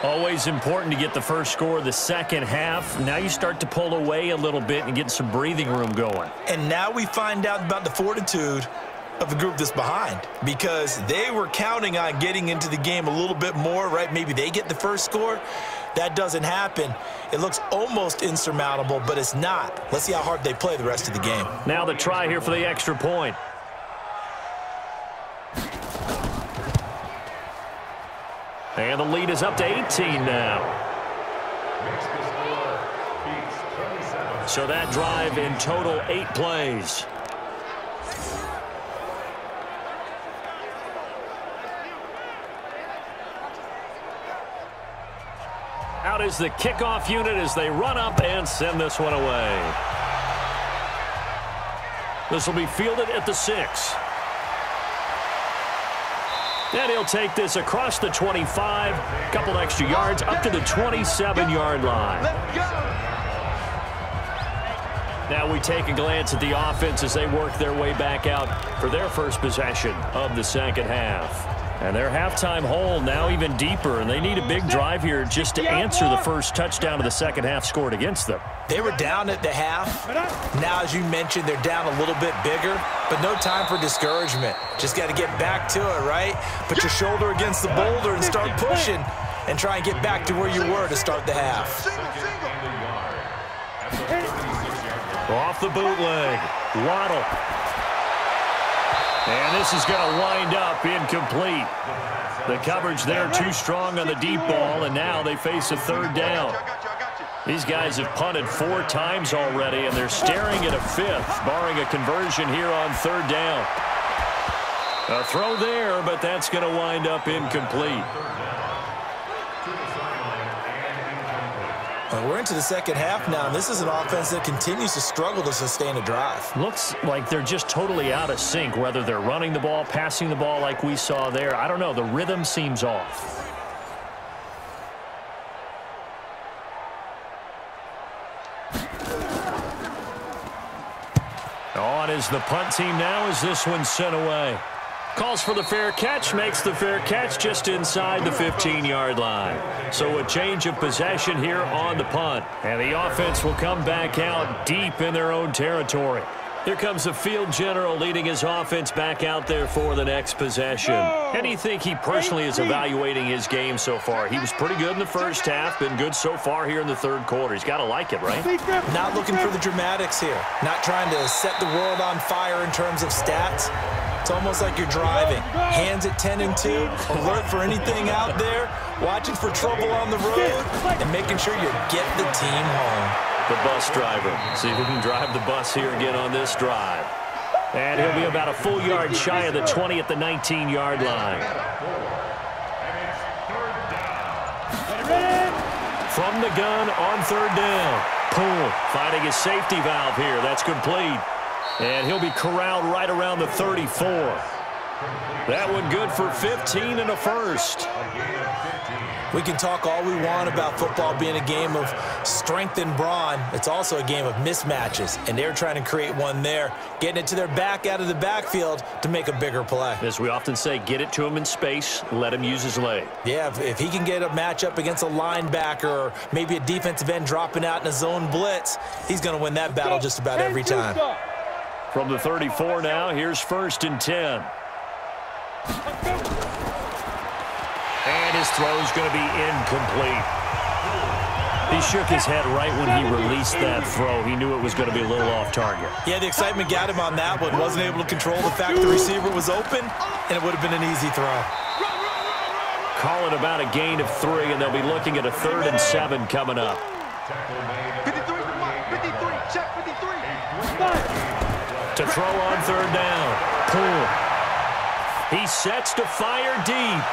Always important to get the first score of the second half. Now you start to pull away a little bit and get some breathing room going. And now we find out about the fortitude of the group that's behind, because they were counting on getting into the game a little bit more, right? Maybe they get the first score. That doesn't happen. It looks almost insurmountable, but it's not. Let's see how hard they play the rest of the game. Now the try here for the extra point. And the lead is up to 18 now. So that drive in total 8 plays. Out is the kickoff unit as they run up and send this one away. This will be fielded at the 6. And he'll take this across the 25, a couple extra yards, up to the 27-yard line. Now we take a glance at the offense as they work their way back out for their first possession of the second half. And their halftime hole now even deeper, and they need a big drive here just to answer the first touchdown of the second half scored against them. They were down at the half. Now, as you mentioned, they're down a little bit bigger, but no time for discouragement. Just got to get back to it, right? Put your shoulder against the boulder and start pushing and try and get back to where you were to start the half. Off the bootleg. Waddle. And this is going to wind up incomplete. The coverage there too strong on the deep ball, and now they face a 3rd down. These guys have punted 4 times already, and they're staring at a 5th, barring a conversion here on 3rd down. A throw there, but that's going to wind up incomplete. Well, we're into the second half now, and this is an offense that continues to struggle to sustain a drive. Looks like they're just totally out of sync, whether they're running the ball, passing the ball like we saw there. I don't know. The rhythm seems off. On is the punt team now as this one's sent away. Calls for the fair catch, makes the fair catch just inside the 15-yard line. So a change of possession here on the punt. And the offense will come back out deep in their own territory. Here comes the field general leading his offense back out there for the next possession. How do you think he personally is evaluating his game so far? He was pretty good in the first half, been good so far here in the third quarter. He's got to like it, right? Not looking for the dramatics here. Not trying to set the world on fire in terms of stats. It's almost like you're driving. Hands at 10 and 2, alert for anything out there, watching for trouble on the road, and making sure you get the team home. The bus driver. See if he can drive the bus here again on this drive. And he'll be about a full yard shy of the 20 at the 19-yard line. From the gun on third down. Poole finding his safety valve here. That's complete. And he'll be corralled right around the 34. That one good for 15 and a first. We can talk all we want about football being a game of strength and brawn. It's also a game of mismatches, and they're trying to create one there, getting it to their back out of the backfield to make a bigger play. As we often say, get it to him in space, let him use his leg. Yeah, if he can get a matchup against a linebacker or maybe a defensive end dropping out in a zone blitz, he's going to win that battle just about every time. From the 34 now, here's 1st and 10. And his throw's going to be incomplete. He shook his head right when he released that throw. He knew it was going to be a little off target. Yeah, the excitement got him on that one. Wasn't able to control the fact the receiver was open, and it would have been an easy throw. Call it about a gain of 3, and they'll be looking at a 3rd and 7 coming up. 53, check 53. To throw on third down. Poole. He sets to fire deep.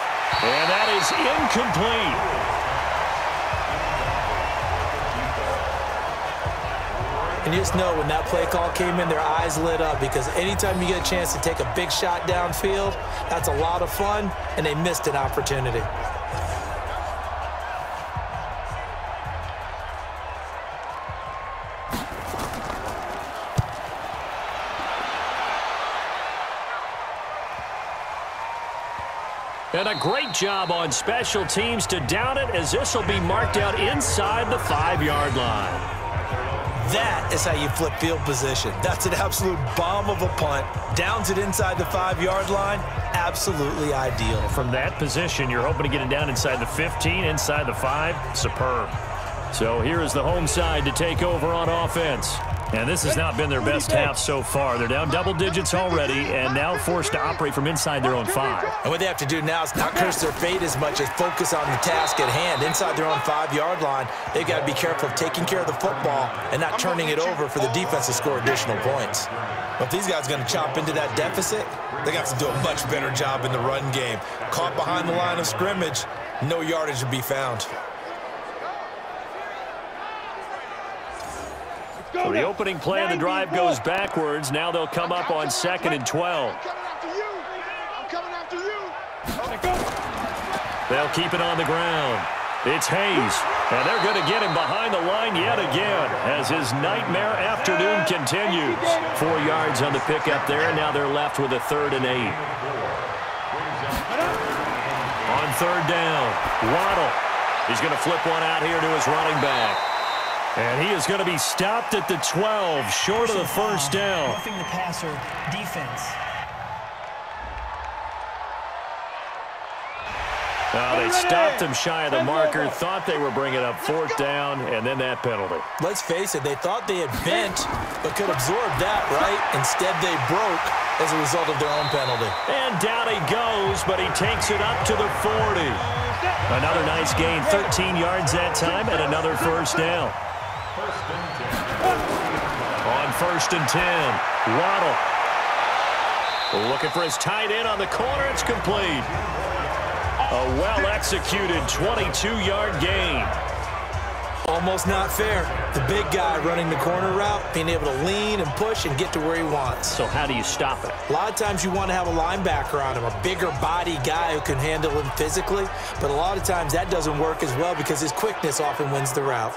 And that is incomplete. And you just know when that play call came in, their eyes lit up, because anytime you get a chance to take a big shot downfield, that's a lot of fun, and they missed an opportunity. And a great job on special teams to down it, as this will be marked out inside the 5-yard line. That is how you flip field position. That's an absolute bomb of a punt. Downs it inside the 5-yard line. Absolutely ideal. From that position, you're hoping to get it down inside the 15, inside the 5. Superb. So here is the home side to take over on offense. And this has not been their best half so far. They're down double digits already and now forced to operate from inside their own 5. And what they have to do now is not curse their fate as much as focus on the task at hand. Inside their own 5-yard line, they've got to be careful of taking care of the football and not turning it over for the defense to score additional points. But if these guys are going to chop into that deficit, they got to do a much better job in the run game. Caught behind the line of scrimmage, no yardage to be found. So the opening play of the drive goes backwards. Now they'll come up on 2nd and 12. They'll keep it on the ground. It's Hayes, and they're going to get him behind the line yet again as his nightmare afternoon continues. 4 yards on the pickup there, and now they're left with a 3rd and 8. On 3rd down, Waddle. He's going to flip one out here to his running back. And he is going to be stopped at the 12, short of the first down. Roughing the passer, defense. Now they stopped him shy of the marker, thought they were bringing up 4th down, and then that penalty. Let's face it, they thought they had bent, but could absorb that, right? Instead, they broke as a result of their own penalty. And down he goes, but he takes it up to the 40. Another nice gain, 13 yards that time, and another first down. On 1st and 10, Waddle. Looking for his tight end on the corner. It's complete. A well-executed 22-yard gain. Almost not fair. The big guy running the corner route, being able to lean and push and get to where he wants. So how do you stop it? A lot of times you want to have a linebacker on him, a bigger body guy who can handle him physically, but a lot of times that doesn't work as well because his quickness often wins the route.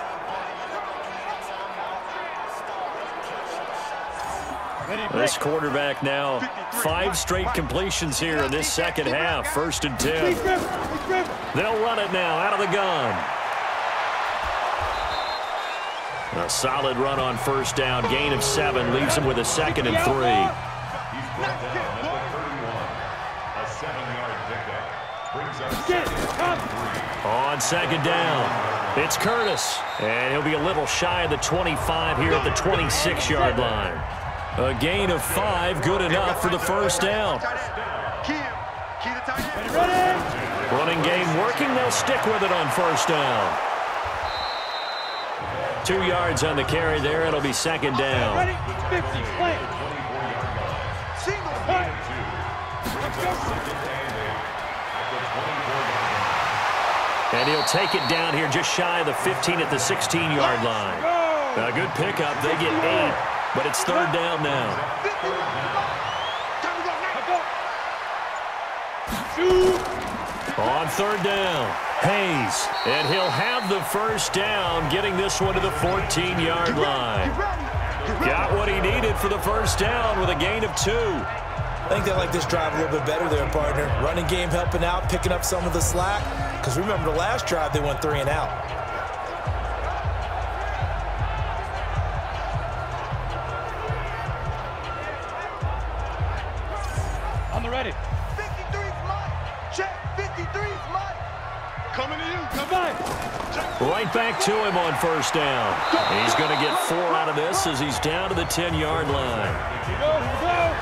This quarterback now 5 straight completions here in this second half. 1st and 10. They'll run it now out of the gun. A solid run on 1st down. Gain of 7 leaves him with a 2nd and 3. He's brought down at the 31. A 7-yard pickup. Brings up 2nd and 3. On 2nd down, it's Curtis. And he'll be a little shy of the 25 here at the 26-yard line. A gain of 5, good enough for the 1st down. Running game working. They'll stick with it on 1st down. 2 yards on the carry there. It'll be 2nd down. Ready? 50, play. Single, play. And he'll take it down here just shy of the 15 at the 16-yard line. A good pickup. They get 8, but it's 3rd down now. On 3rd down, Hayes, and he'll have the 1st down, getting this one to the 14-yard line. Got what he needed for the 1st down with a gain of 2. I think they like this drive a little bit better there, partner. Running game helping out, picking up some of the slack. Because remember the last drive, they went 3 and out. On the ready. 53's mine. Check. 53's mine. Coming to you. Come on. Right back to him on 1st down. He's going to get 4 out of this as he's down to the 10-yard line.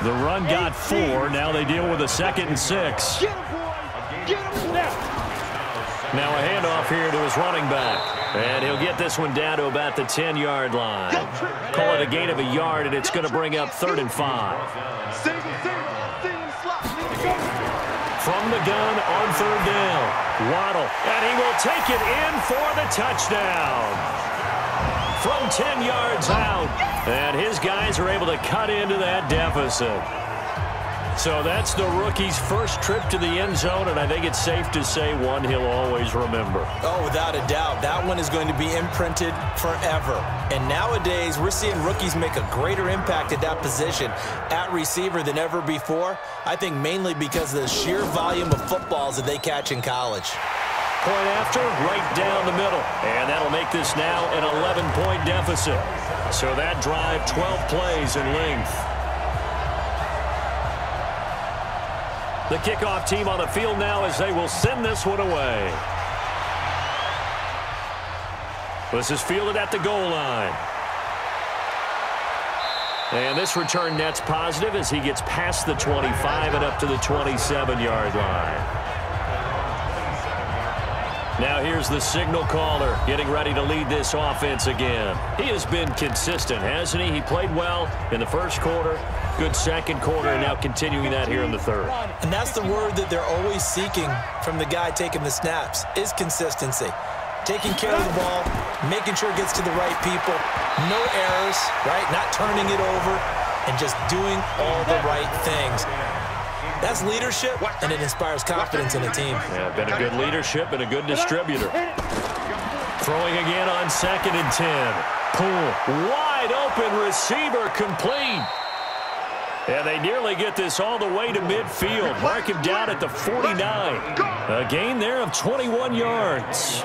The run got 4. Now they deal with a 2nd and 6. Get him, boy. Get him now. Now a handoff here to his running back. And he'll get this one down to about the 10-yard line. Call it a gain of a yard, and it's going to bring up 3rd and 5. Single slot. From the gun on 3rd down. Waddle, and he will take it in for the touchdown. From 10 yards out, and his guys are able to cut into that deficit. So that's the rookie's first trip to the end zone, and I think it's safe to say one he'll always remember. Oh, without a doubt. That one is going to be imprinted forever. And nowadays, we're seeing rookies make a greater impact at that position at receiver than ever before. I think mainly because of the sheer volume of footballs that they catch in college. Point after, right down the middle. And that'll make this now an 11-point deficit. So that drive, 12 plays in length. The kickoff team on the field now as they will send this one away. This is fielded at the goal line. And this return net's positive as he gets past the 25 and up to the 27-yard line. Now here's the signal caller getting ready to lead this offense again. He has been consistent, hasn't he? He played well in the 1st quarter, good 2nd quarter, and now continuing that here in the 3rd. And that's the word that they're always seeking from the guy taking the snaps, is consistency. Taking care of the ball, making sure it gets to the right people, no errors, right? Not turning it over, and just doing all the right things. That's leadership, and it inspires confidence in a team. Yeah, been a good leadership and a good distributor. Throwing again on 2nd and 10. Pull, wide open receiver, complete. And they nearly get this all the way to midfield. Mark him down at the 49. A gain there of 21 yards.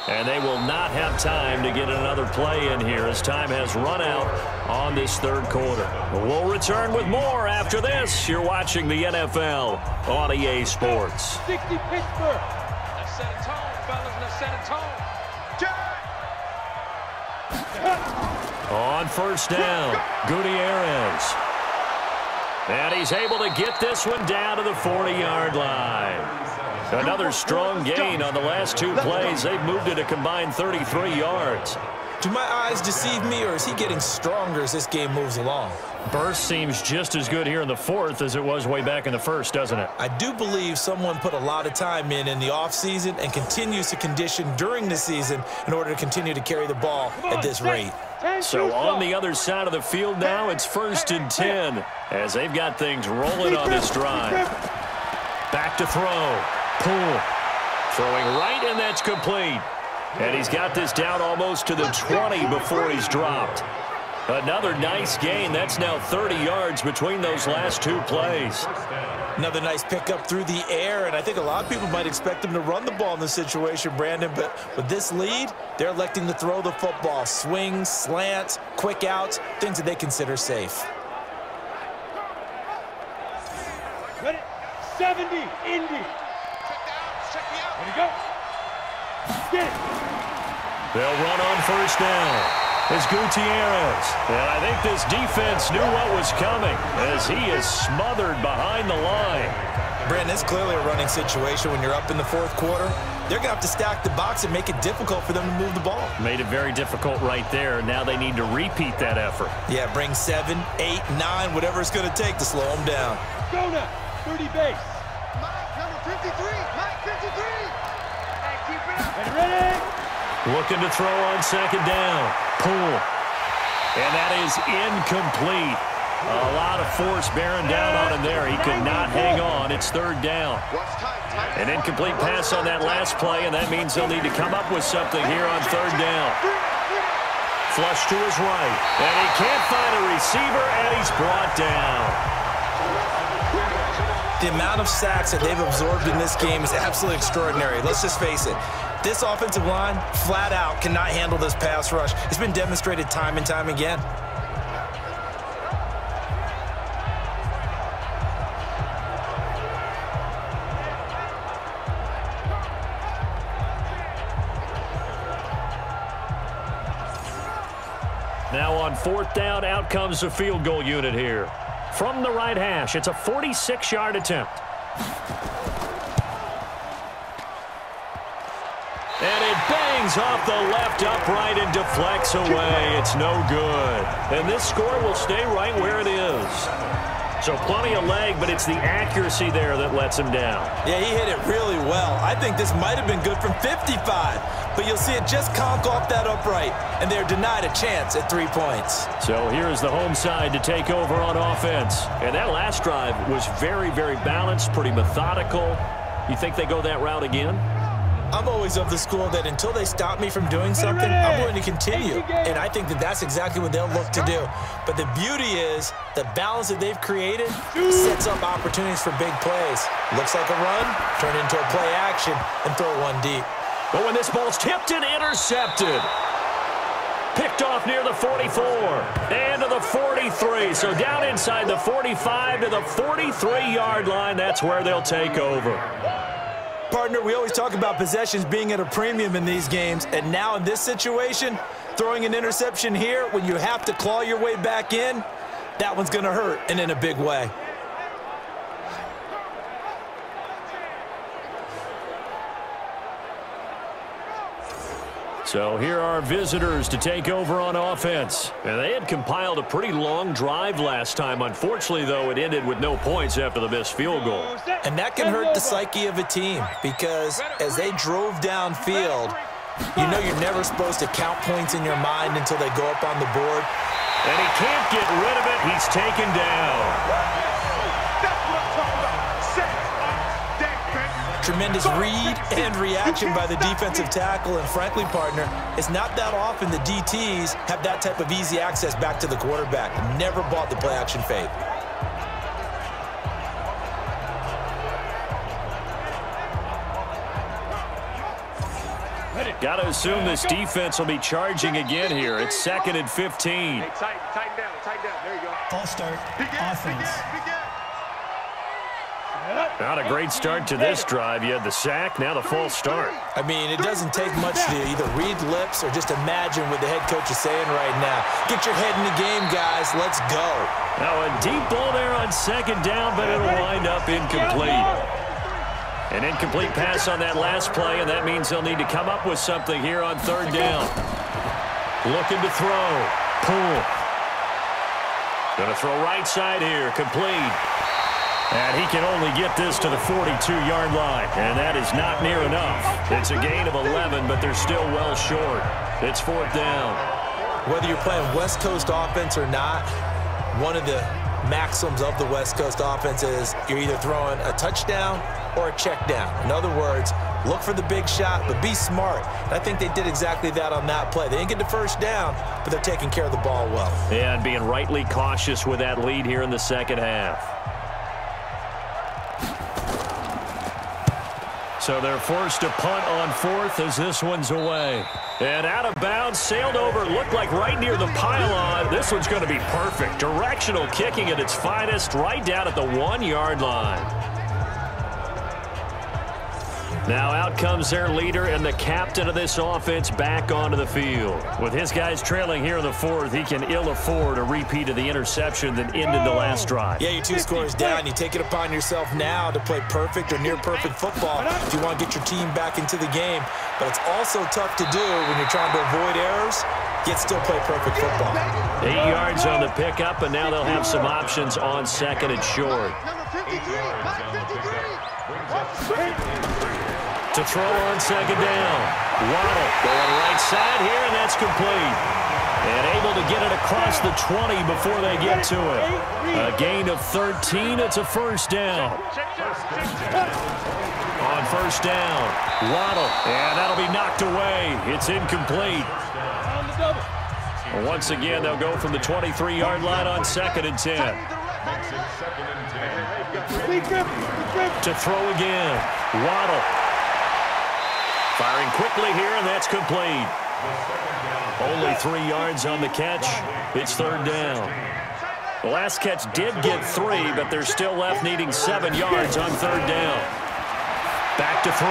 And they will not have time to get another play in here as time has run out on this 3rd quarter. We'll return with more after this. You're watching the NFL on EA Sports. 60 Pittsburgh. Let's set a tone, fellas. Let's set a tone. On first down, Gutierrez. And he's able to get this one down to the 40-yard line. Another strong gain on the last two plays. They've moved it a combined 33 yards. Do my eyes deceive me, or is he getting stronger as this game moves along? Burst seems just as good here in the fourth as it was way back in the first, doesn't it? I do believe someone put a lot of time in the offseason and continues to condition during the season in order to continue to carry the ball at this rate. So on the other side of the field now, it's 1st and 10 as they've got things rolling on this drive. Back to throw. Pull. Throwing right, and that's complete. And he's got this down almost to the 20 before he's dropped. Another nice gain. That's now 30 yards between those last two plays. Another nice pickup through the air, and I think a lot of people might expect him to run the ball in this situation, Brandon, but with this lead, they're electing to throw the football. Swings, slants, quick outs, things that they consider safe. Ready? 70, Indy. Ready to go. Get it. They'll run on first down. It's Gutierrez. And I think this defense knew what was coming as he is smothered behind the line. Brandon, it's clearly a running situation when you're up in the fourth quarter. They're going to have to stack the box and make it difficult for them to move the ball. Made it very difficult right there. Now they need to repeat that effort. Yeah, bring 7, 8, 9, whatever it's going to take to slow them down. Go now. 30 base. Mike, number 53. Mike, 53. Hey, keep it up. Ready? Looking to throw on second down. Pull. And that is incomplete. A lot of force bearing down on him there. He could not hang on. It's third down. An incomplete pass on that last play, and that means they'll need to come up with something here on third down. Flush to his right. And he can't find a receiver, and he's brought down. The amount of sacks that they've absorbed in this game is absolutely extraordinary. Let's just face it. This offensive line, flat out, cannot handle this pass rush. It's been demonstrated time and time again. Now on fourth down, out comes the field goal unit here. From the right hash, it's a 46-yard attempt. And it bangs off the left upright and deflects away. It's no good. And this score will stay right where it is. So plenty of leg, but it's the accuracy there that lets him down. Yeah, he hit it really well. I think this might have been good from 55, but you'll see it just conk off that upright, and they're denied a chance at 3 points. So here's the home side to take over on offense. And that last drive was very, very balanced, pretty methodical. You think they go that route again? I'm always of the school that until they stop me from doing something, I'm going to continue. And I think that that's exactly what they'll look to do. But the beauty is the balance that they've created sets up opportunities for big plays. Looks like a run, turn into a play action, and throw one deep. But when this ball's tipped and intercepted. Picked off near the 44 and to the 43. So down inside the 45 to the 43-yard line. That's where they'll take over. Partner, we always talk about possessions being at a premium in these games, and now in this situation, throwing an interception here when you have to claw your way back in, that one's going to hurt, and in a big way. So here are visitors to take over on offense. And they had compiled a pretty long drive last time. Unfortunately, though, it ended with no points after the missed field goal. And that can hurt the psyche of a team because as they drove downfield, you know you're never supposed to count points in your mind until they go up on the board. And he can't get rid of it. He's taken down. Tremendous read and reaction by the defensive tackle, and frankly, partner, it's not that often the DTs have that type of easy access back to the quarterback. Never bought the play-action fake. Got to assume this defense will be charging again here. It's 2nd and 15. Hey, tighten down. There you go. False start, offense. Not a great start to this drive. You had the sack, now the false start. I mean, it doesn't take much to either read lips or just imagine what the head coach is saying right now. Get your head in the game, guys. Let's go. Now a deep ball there on second down, but it'll wind up incomplete. An incomplete pass on that last play, and that means they'll need to come up with something here on third down. Looking to throw. Pull. Going to throw right side here. Complete. And he can only get this to the 42-yard line, and that is not near enough. It's a gain of 11, but they're still well short. It's fourth down. Whether you're playing West Coast offense or not, one of the maxims of the West Coast offense is you're either throwing a touchdown or a check down. In other words, look for the big shot, but be smart. And I think they did exactly that on that play. They didn't get the first down, but they're taking care of the ball well. And being rightly cautious with that lead here in the second half. So they're forced to punt on fourth as this one's away. And out of bounds, sailed over, looked like right near the pylon. This one's going to be perfect. Directional kicking at its finest, right down at the 1-yard line. Now out comes their leader and the captain of this offense back onto the field. With his guys trailing here in the fourth, he can ill afford a repeat of the interception that ended the last drive. Yeah, your 2 scores down. You take it upon yourself now to play perfect or near perfect football if you want to get your team back into the game. But it's also tough to do when you're trying to avoid errors, yet still play perfect football. 8 yards on the pickup, and now they'll have some options on second and short. To throw on second down. Waddle going right side here, and that's complete. And able to get it across the 20 before they get to it. A gain of 13. It's a first down. On first down, Waddle, and that'll be knocked away. It's incomplete. Once again, they'll go from the 23-yard line on second and 10. To throw again, Waddle. Firing quickly here, and that's complete. Only 3 yards on the catch. It's third down. The last catch did get 3, but they're still left needing 7 yards on third down. Back to throw.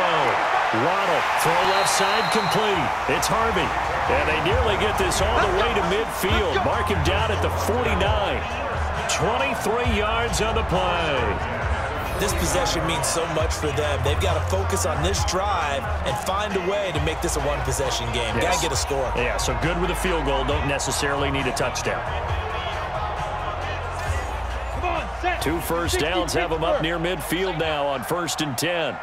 Waddle, throw left side, complete. It's Harvey. And they nearly get this all the way to midfield. Mark him down at the 49. 23 yards on the play. This possession means so much for them. They've got to focus on this drive and find a way to make this a one-possession game. Yes. Got to get a score. Yeah, so good with a field goal. Don't necessarily need a touchdown. 2 first downs have them up near midfield now on first and 10.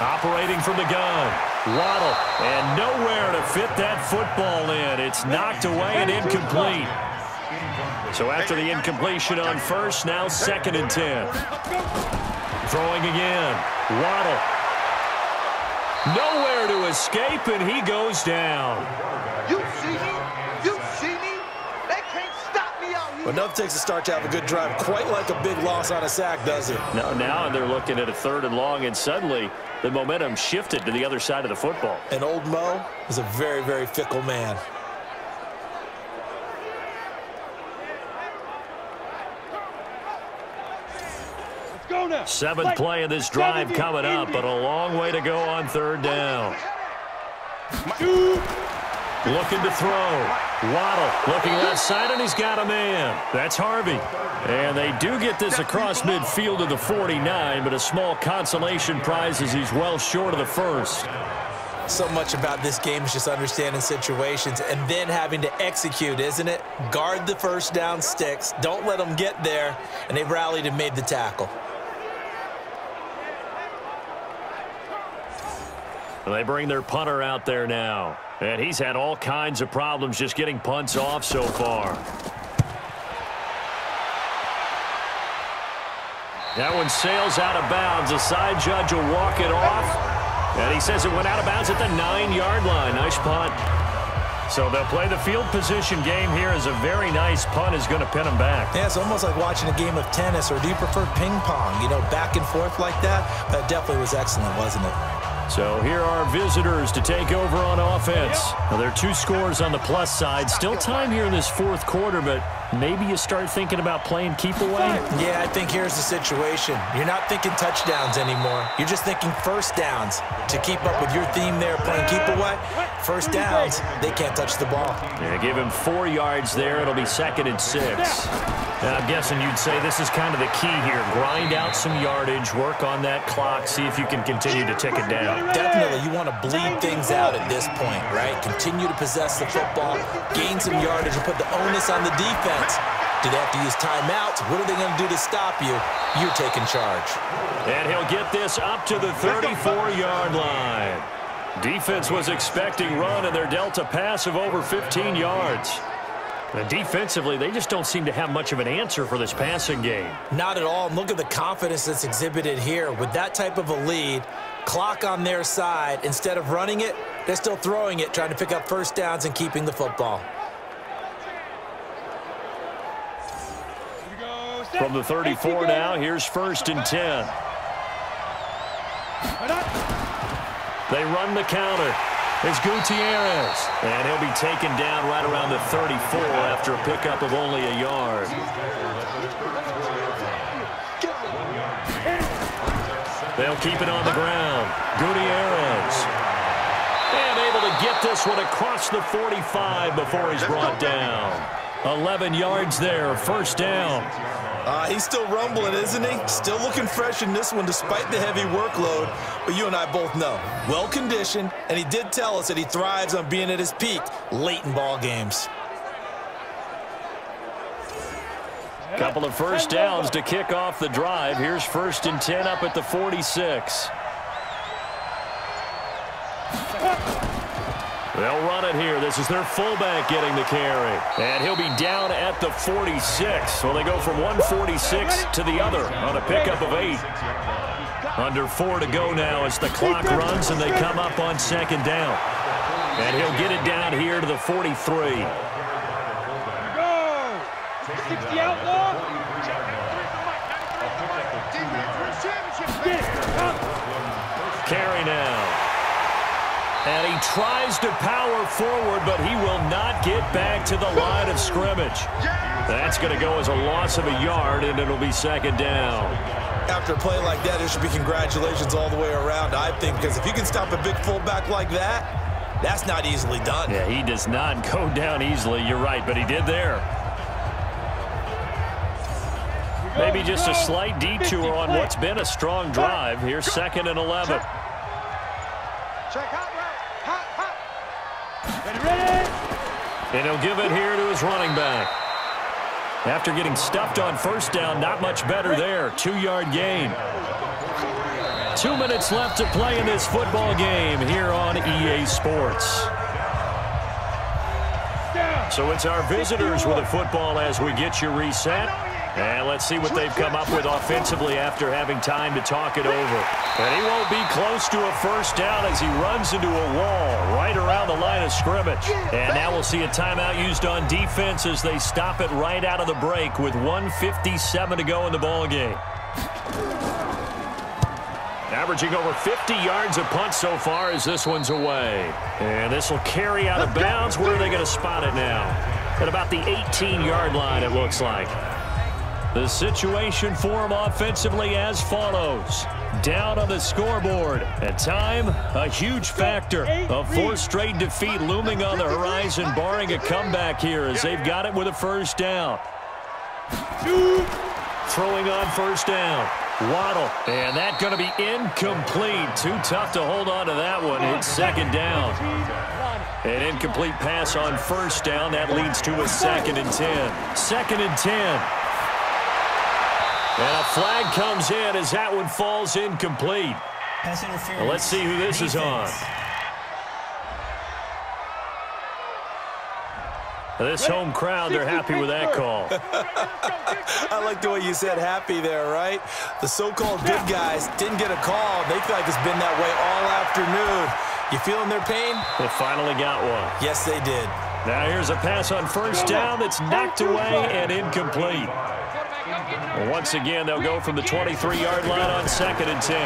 Operating from the gun. Waddle, and nowhere to fit that football in. It's knocked away and incomplete. So after the incompletion on first, now second and 10. Throwing again. Waddle. Nowhere to escape, and he goes down. You see me? You see me? They can't stop me out here. But enough takes a start to have a good drive. Quite like a big loss on a sack, does it? No, now they're looking at a third and long, and suddenly the momentum shifted to the other side of the football. And old Mo is a very, very fickle man. Seventh play of this drive coming up, but a long way to go on third down. Looking to throw. Waddle looking left side, and he's got a man. That's Harvey. And they do get this across midfield to the 49, but a small consolation prize as he's well short of the first. So much about this game is just understanding situations and then having to execute, isn't it? Guard the first down sticks. Don't let them get there. And they rallied and made the tackle. They bring their punter out there now. And he's had all kinds of problems just getting punts off so far. That one sails out of bounds. The side judge will walk it off. And he says it went out of bounds at the 9-yard line. Nice punt. So they'll play the field position game here as a very nice punt is going to pin them back. Yeah, it's almost like watching a game of tennis, or do you prefer ping pong? You know, back and forth like that? That definitely was excellent, wasn't it? So here are visitors to take over on offense. Now, there are 2 scores on the plus side. Still time here in this 4th quarter, but maybe you start thinking about playing keep away? Yeah, I think here's the situation. You're not thinking touchdowns anymore. You're just thinking first downs. To keep up with your theme there, playing keep away, first downs, they can't touch the ball. Yeah, give him 4 yards there. It'll be 2nd and 6. Now, I'm guessing you'd say this is kind of the key here. Grind out some yardage, work on that clock, see if you can continue to tick it down. Definitely, you want to bleed things out at this point, right? Continue to possess the football, gain some yardage, and put the onus on the defense. Do they have to use timeouts? What are they going to do to stop you? You're taking charge. And he'll get this up to the 34-yard line. Defense was expecting run, and they're dealt a pass of over 15 yards. And defensively, they just don't seem to have much of an answer for this passing game. Not at all. And look at the confidence that's exhibited here. With that type of a lead, clock on their side, instead of running it, they're still throwing it, trying to pick up first downs and keeping the football. From the 34 now, here's 1st and 10. They run the counter. It's Gutierrez, and he'll be taken down right around the 34 after a pickup of only a yard. They'll keep it on the ground. Gutierrez. And able to get this one across the 45 before he's brought down. 11 yards there, first down. He's still rumbling, isn't he? Still looking fresh in this one despite the heavy workload. But you and I both know, well-conditioned, and he did tell us that he thrives on being at his peak late in ball games. Couple of first downs to kick off the drive. Here's 1st and 10 up at the 46. They'll run it here. This is their fullback getting the carry. And he'll be down at the 46. So they go from 146 to the other on a pickup of 8. Under 4 to go now as the clock runs and they come up on 2nd down. And he'll get it down here to the 43. Go! 60 outlaw! Carry now. And he tries to power forward, but he will not get back to the line of scrimmage. That's going to go as a loss of a yard, and it'll be 2nd down. After a play like that, there should be congratulations all the way around, I think, because if you can stop a big fullback like that, that's not easily done. Yeah, he does not go down easily. You're right, but he did there. Maybe just a slight detour on what's been a strong drive. Here's 2nd and 11. Check out. And he'll give it here to his running back. After getting stuffed on first down, not much better there. 2-yard gain. 2 minutes left to play in this football game here on EA Sports. So it's our visitors with the football as we get you reset. And let's see what they've come up with offensively after having time to talk it over. And he won't be close to a first down as he runs into a wall right around the line of scrimmage. And now we'll see a timeout used on defense as they stop it right out of the break with 1:57 to go in the ball game. Averaging over 50 yards a punt so far as this one's away. And this will carry out of bounds. Where are they going to spot it now? At about the 18-yard line, it looks like. The situation for him offensively as follows. Down on the scoreboard. At time, a huge factor. A 4th straight defeat looming on the horizon, barring a comeback here as they've got it with a first down. Throwing on first down. Waddle. And that's going to be incomplete. Too tough to hold on to that one. It's 2nd down. An incomplete pass on first down. That leads to a 2nd and 10. 2nd and 10. And a flag comes in as that one falls incomplete. Pass interference. Well, let's see who this is on. This home crowd, they're happy with that call. I like the way you said happy there, right? The so-called good guys didn't get a call. They feel like it's been that way all afternoon. You feeling their pain? They finally got one. Yes, they did. Now here's a pass on first down that's knocked away and incomplete. Well, once again, they'll go from the 23-yard line on 2nd and 10.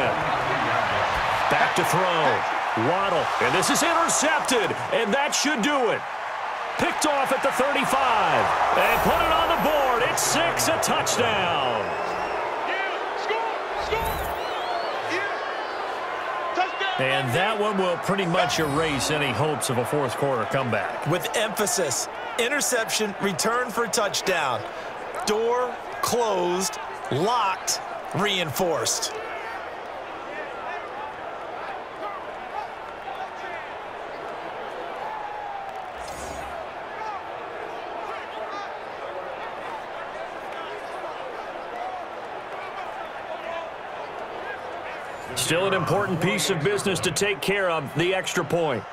Back back to throw. Waddle, and this is intercepted, and that should do it. Picked off at the 35, and put it on the board. It's 6, a touchdown. And that one will pretty much erase any hopes of a fourth-quarter comeback. With emphasis, interception, return for touchdown. Door closed, locked, reinforced. Still an important piece of business to take care of, the extra point.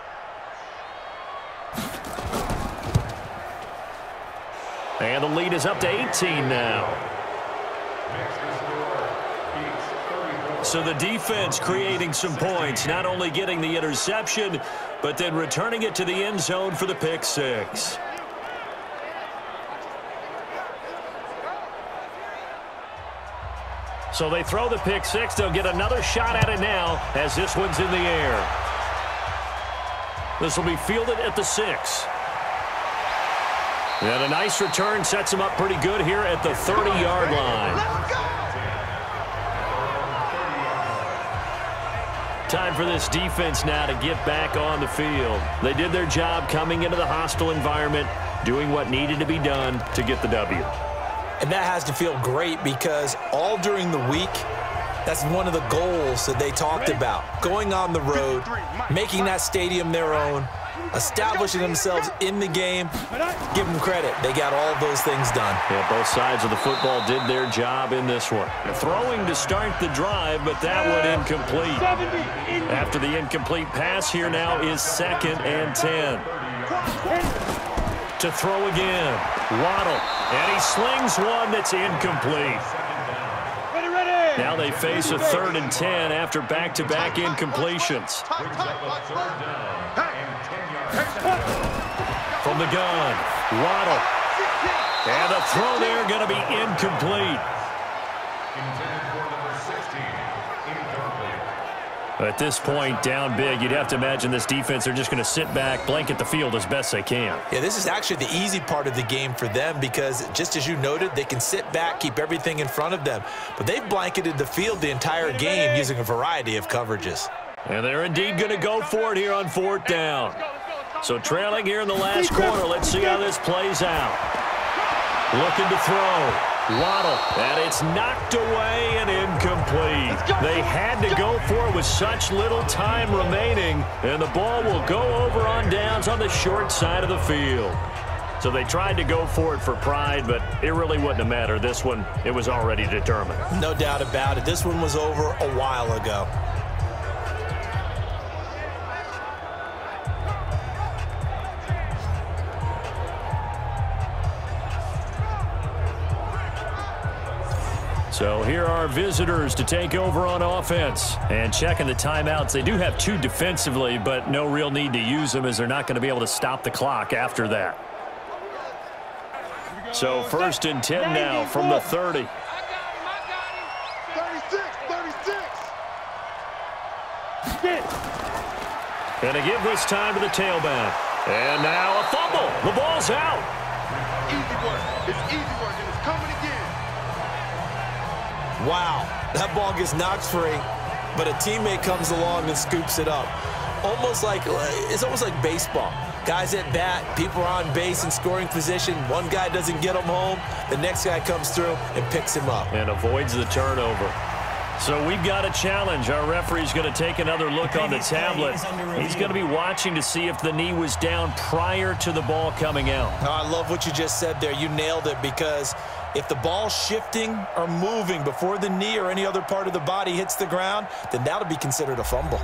And the lead is up to 18 now. So the defense creating some points, not only getting the interception, but then returning it to the end zone for the pick six. So they throw the pick six. They'll get another shot at it now as this one's in the air. This will be fielded at the 6. And a nice return sets them up pretty good here at the 30-yard line. Time for this defense now to get back on the field. They did their job coming into the hostile environment, doing what needed to be done to get the W. And that has to feel great because all during the week, that's one of the goals that they talked about. Going on the road, making that stadium their own, establishing themselves in the game. Give them credit. They got all of those things done. Yeah, both sides of the football did their job in this one. Throwing to start the drive, but that one incomplete. After the incomplete pass, here now is 2nd and 10. To throw again. Waddle. And he slings one that's incomplete. Now they face a 3rd and 10 after back-to-back incompletions. From the gun, Waddle. And the throw there going to be incomplete. At this point, down big, you'd have to imagine this defense are just going to sit back, blanket the field as best they can. Yeah, this is actually the easy part of the game for them because, just as you noted, they can sit back, keep everything in front of them. But they've blanketed the field the entire game using a variety of coverages. And they're indeed going to go for it here on 4th down. So trailing here in the last quarter, let's see how this plays out. Looking to throw. Waddle, and it's knocked away and incomplete. They had to go for it with such little time remaining, and the ball will go over on downs on the short side of the field. So they tried to go for it for pride, but it really wouldn't have mattered. This one, it was already determined. No doubt about it. This one was over a while ago. So here are visitors to take over on offense. And checking the timeouts, they do have 2 defensively, but no real need to use them as they're not going to be able to stop the clock after that. So 1st and 10 now from the 30. 36. And to give this time to the tailback. And now a fumble. The ball's out. Easy work. It's easy work, and it's coming again. Wow, that ball gets knocked free, but a teammate comes along and scoops it up. It's almost like baseball. Guys at bat, people are on base in scoring position. One guy doesn't get him home, the next guy comes through and picks him up. And avoids the turnover. So we've got a challenge. Our referee's going to take another look on the tablet. He's going to be watching to see if the knee was down prior to the ball coming out. Oh, I love what you just said there. You nailed it, because if the ball's shifting or moving before the knee or any other part of the body hits the ground, then that'll be considered a fumble.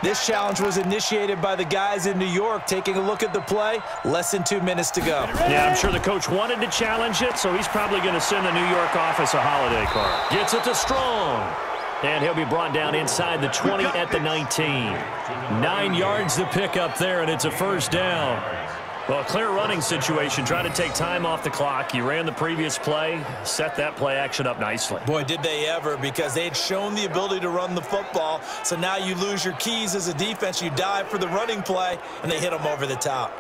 This challenge was initiated by the guys in New York. Taking a look at the play, less than 2 minutes to go. Yeah, I'm sure the coach wanted to challenge it, so he's probably going to send the New York office a holiday card. Gets it to Strong. And he'll be brought down inside the 20 at the 19. 9 yards to pick up there, and it's a first down. Well, a clear running situation. Trying to take time off the clock. You ran the previous play, set that play action up nicely. Boy, did they ever, because they had shown the ability to run the football. So now you lose your keys as a defense. You dive for the running play, and they hit them over the top.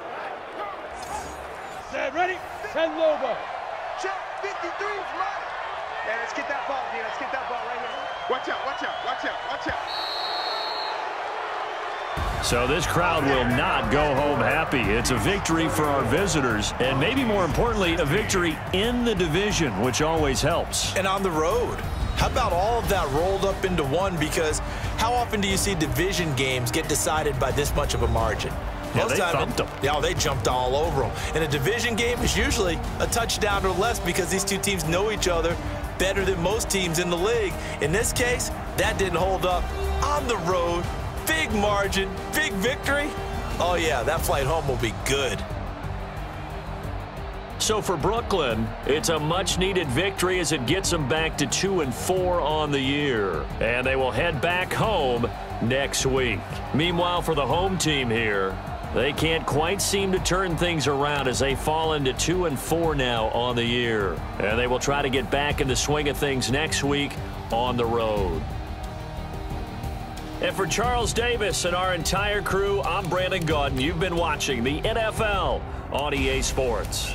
Set, ready? 10 Lobo. Check 53's mine. Yeah, let's get that ball, dude. Let's get that ball right here. Watch out, watch out, watch out, watch out. So this crowd will not go home happy. It's a victory for our visitors, and maybe more importantly, a victory in the division, which always helps. And on the road. How about all of that rolled up into one? Because how often do you see division games get decided by this much of a margin? Yeah, they thumped them. Yeah, they jumped all over them. And a division game is usually a touchdown or less because these two teams know each other better than most teams in the league. In this case, that didn't hold up. On the road, big margin, big victory. Oh, yeah, that flight home will be good. So for Brooklyn, it's a much-needed victory as it gets them back to 2-4 on the year. And they will head back home next week. Meanwhile, for the home team here, they can't quite seem to turn things around as they fall into 2-4 now on the year. And they will try to get back in the swing of things next week on the road. And for Charles Davis and our entire crew, I'm Brandon Gaudin. You've been watching the NFL on EA Sports.